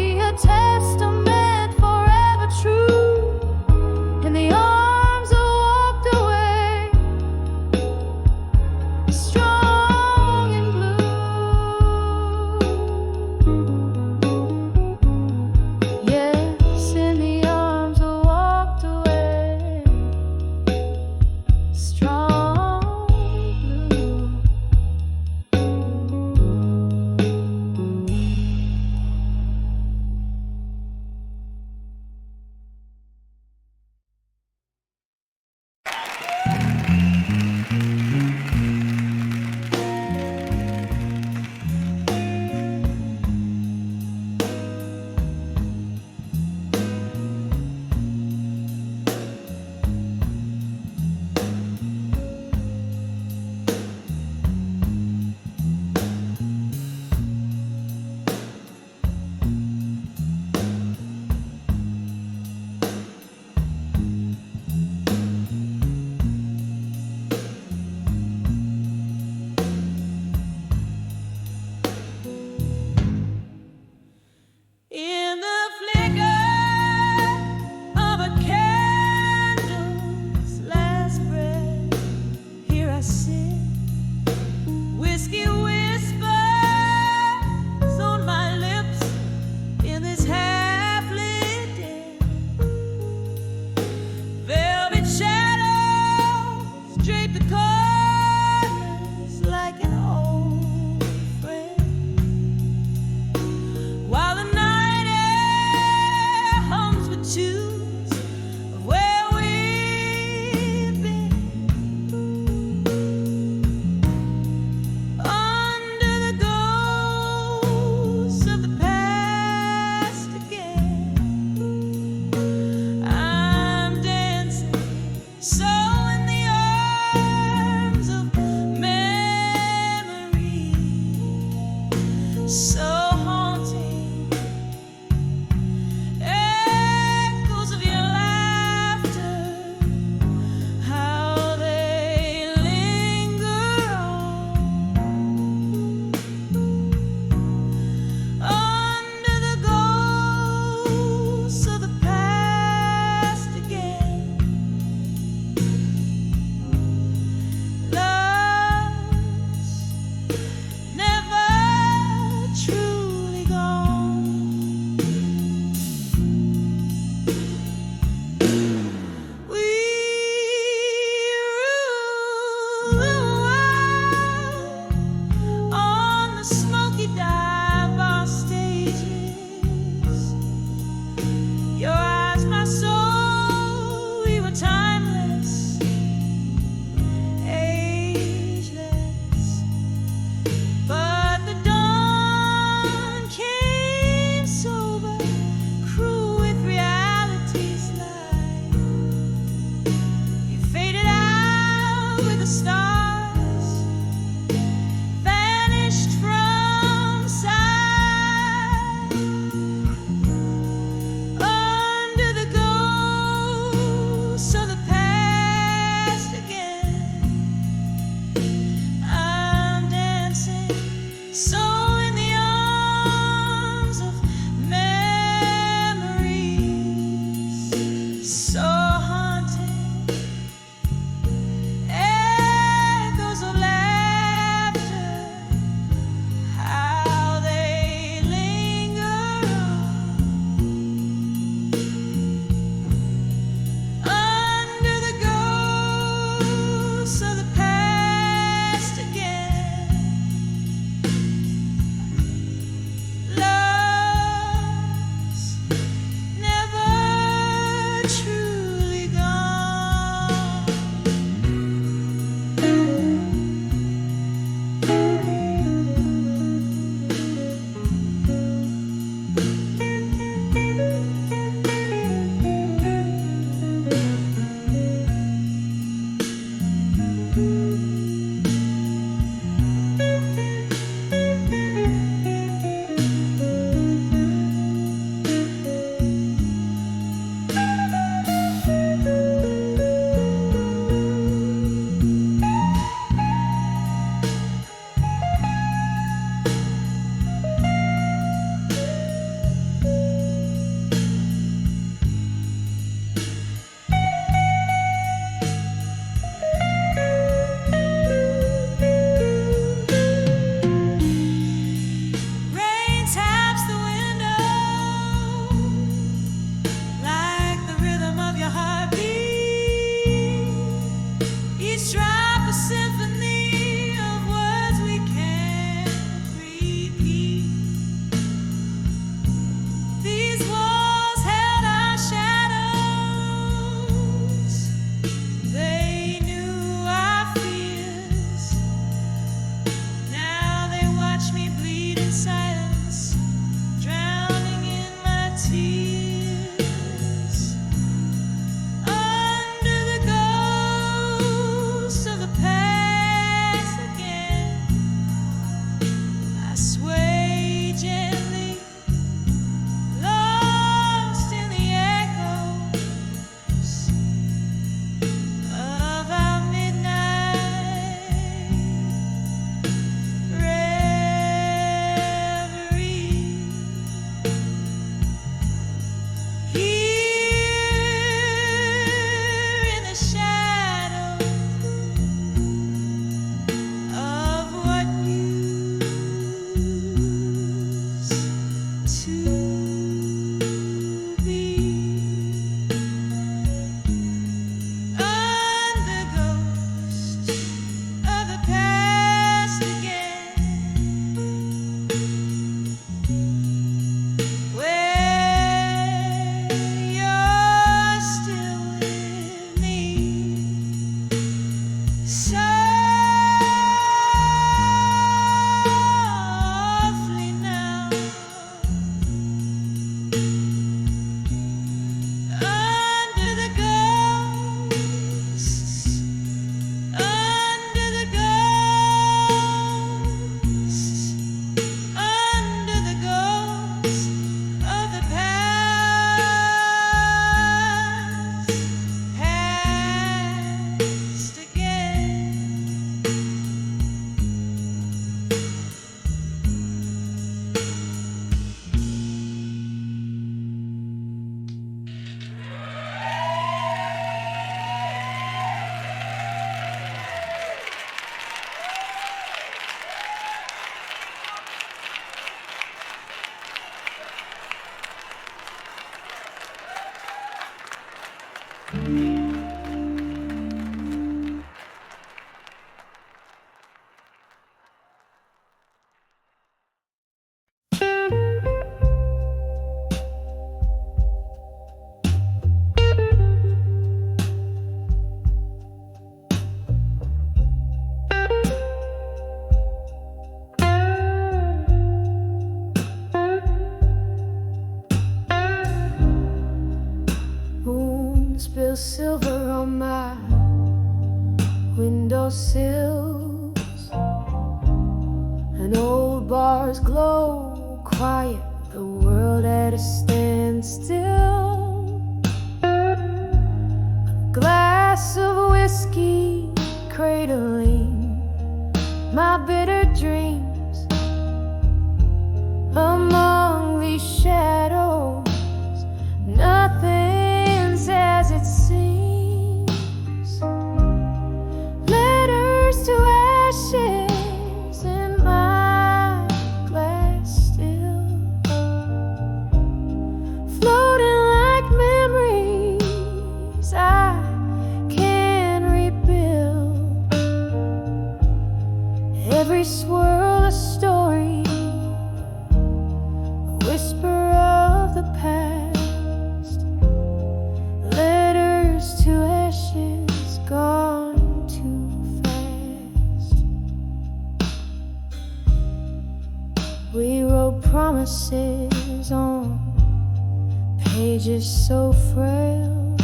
[SPEAKER 2] tears under the ghost of the past again. I sway gently, lost in the echoes of our midnight reverie. Here in the shadow of what used to be, I'm the ghost of the past again, where you're still with me, softly now, under the ghosts, under the ghosts, under the ghosts of the past again. Moon spills silver on my windowsills, and old bars glow quiet, the world at a standstill. A glass of whiskey cradling my bitter dreams among these shadows. Nothing's as it seems. Letters to ashes in my glass still, floating like memories I can rebuild. Every swirl a story, a whisper of the past. Letters to ashes gone too fast. We wrote promises on pages so frail.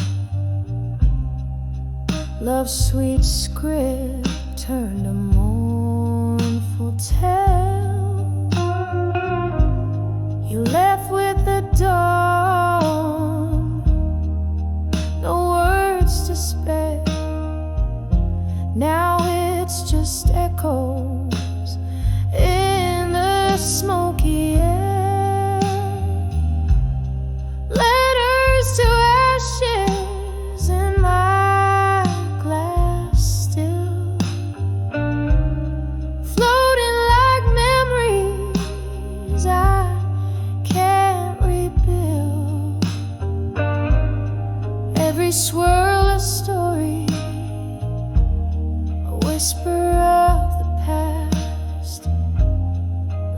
[SPEAKER 2] Love's sweet script turned a mournful tale. You left with the dawn, no words to spare. Now it's just echoes in the smoky air. Letters to ashes in my glass still, floating like memories I can't rebuild. Every swirl a story, a whisper of the past.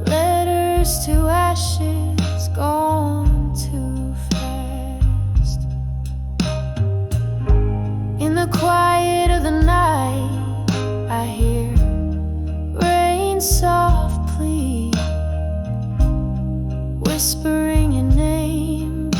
[SPEAKER 2] Letters to ashes gone too fast. In the quiet of the night, I hear rain soft plea, whispering your name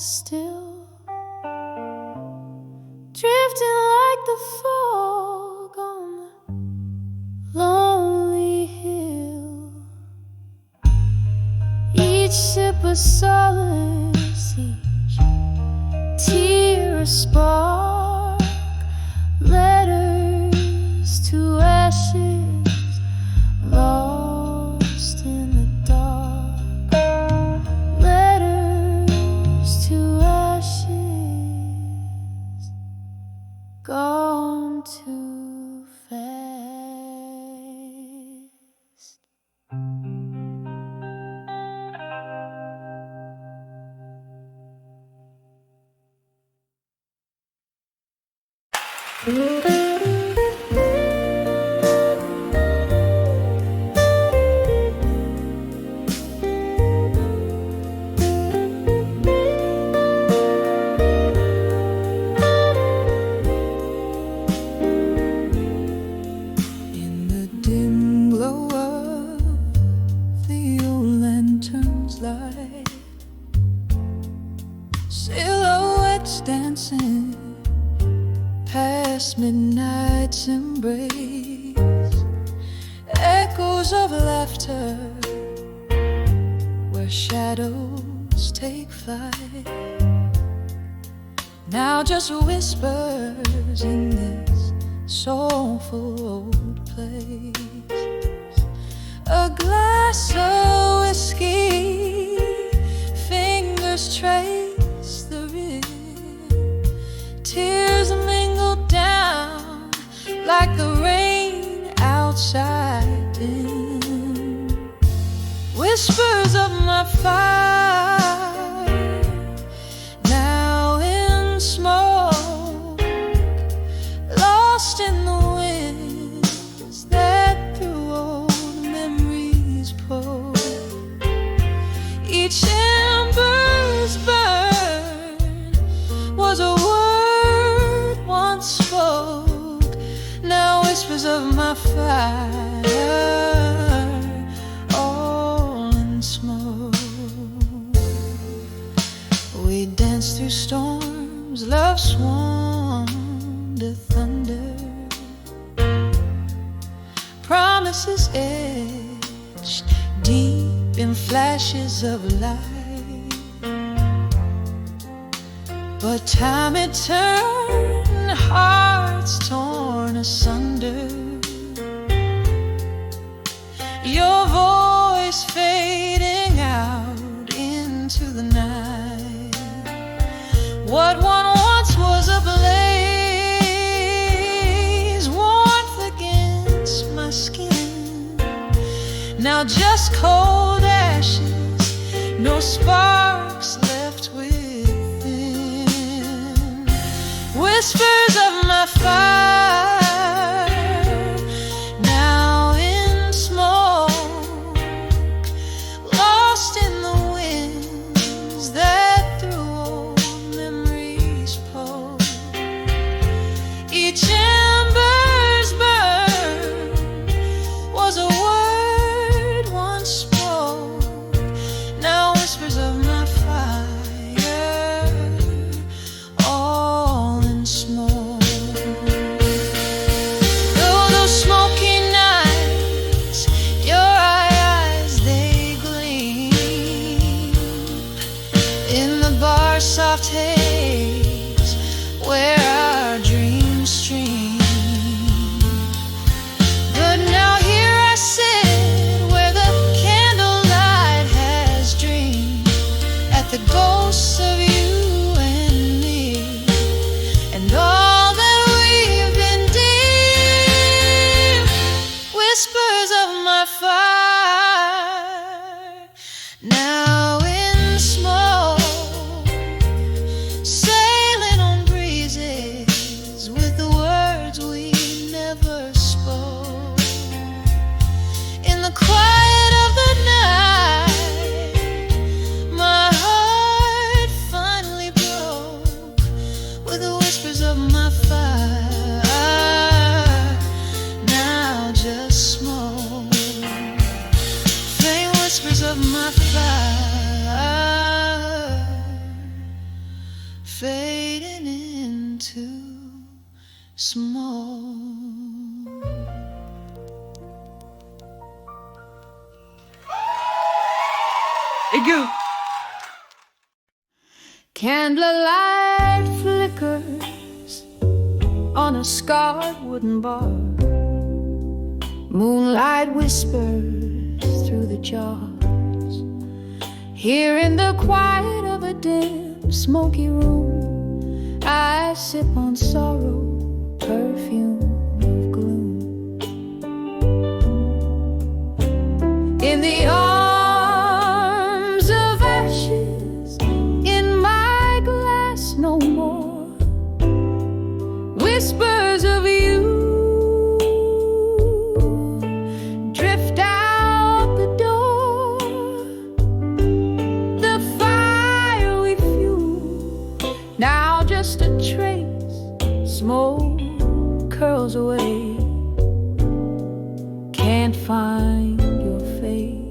[SPEAKER 2] still, drifting like the fog on the lonely hill. Each sip a solace, each tear a spark, letters to ashes lost in the dark, letters to ashes gone too fast. In the dim glow of the old lantern's light, silhouettes dancing past midnight's embrace, echoes of laughter where shadows take flight. Now just whispers in this soulful old place. A glass of whiskey, fingers trace the rim, tears mingle down like the rain outside dim. Whispers of my fire, now in smoke, lost in the winds that through old memories poke. Each ember's burn was a word once spoke, now whispers of my fire, all in smoke. We danced through storms, love swarmed to thunder, promises etched deep in flashes of light. But time it turned, hearts torn asunder. Your voice fading out into the night. What one once was a blaze, warmth against my skin, now just cold ashes, no sparks left within. Whispers of my fire, now in smoke, lost in the winds that through old memories poke. Each ember's burn was a word once spoke, now whispers of my fire, all in smoke. Though those smoky nights, your eyes they gleam in the bar's soft haze where our dreams stream. But now here I sit where the candlelight has dreamed, at the ghosts of you and me, and all that we've been deep. Whispers of my fire, now in smoke, sailing on breezes with the words we never spoke. In the quiet of the night, my heart finally broke with the whispers of my fire, now just smoke. Faint whispers of my fire,
[SPEAKER 3] Aigu.
[SPEAKER 2] Candlelight flickers on a scarred wooden bar. Moonlight whispers through the jars. Here in the quiet of a dim, smoky room, I sip on sorrow, perfume of gloom. In the arms of ashes, in my glass no more. Whispers of you drift out the door. The fire we fuel, now just a trace. Smoke curls away. Can't find your face.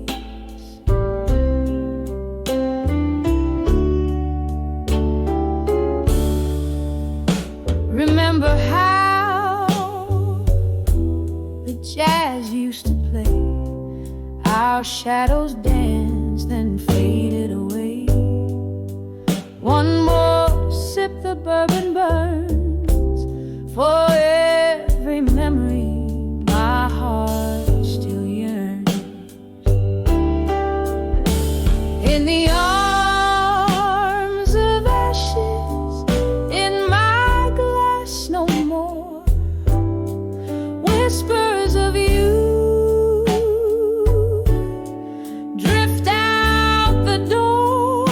[SPEAKER 2] Remember how the jazz used to play. Our shadows danced, then faded away. One more sip, the bourbon burns. For every memory, my heart still yearns. In the arms of ashes, in my glass no more. Whispers of you drift out the door.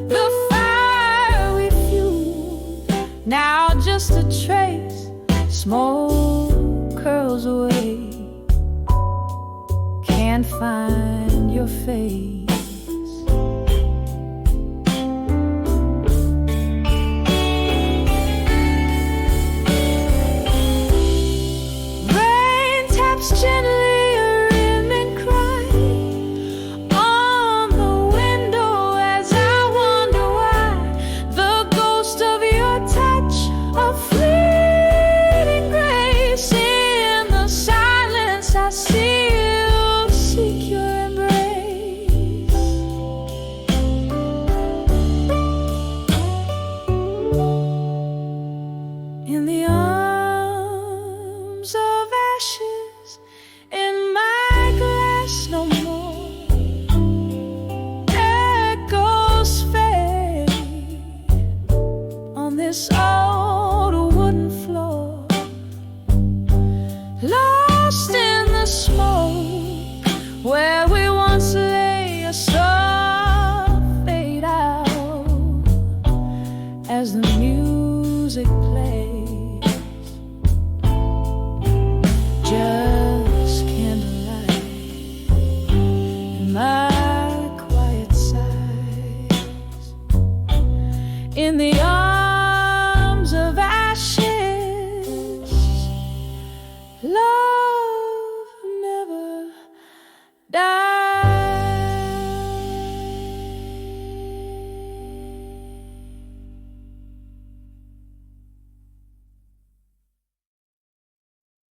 [SPEAKER 2] The fire we fueled, now just a trace. Smoke curls away. Can't find your face.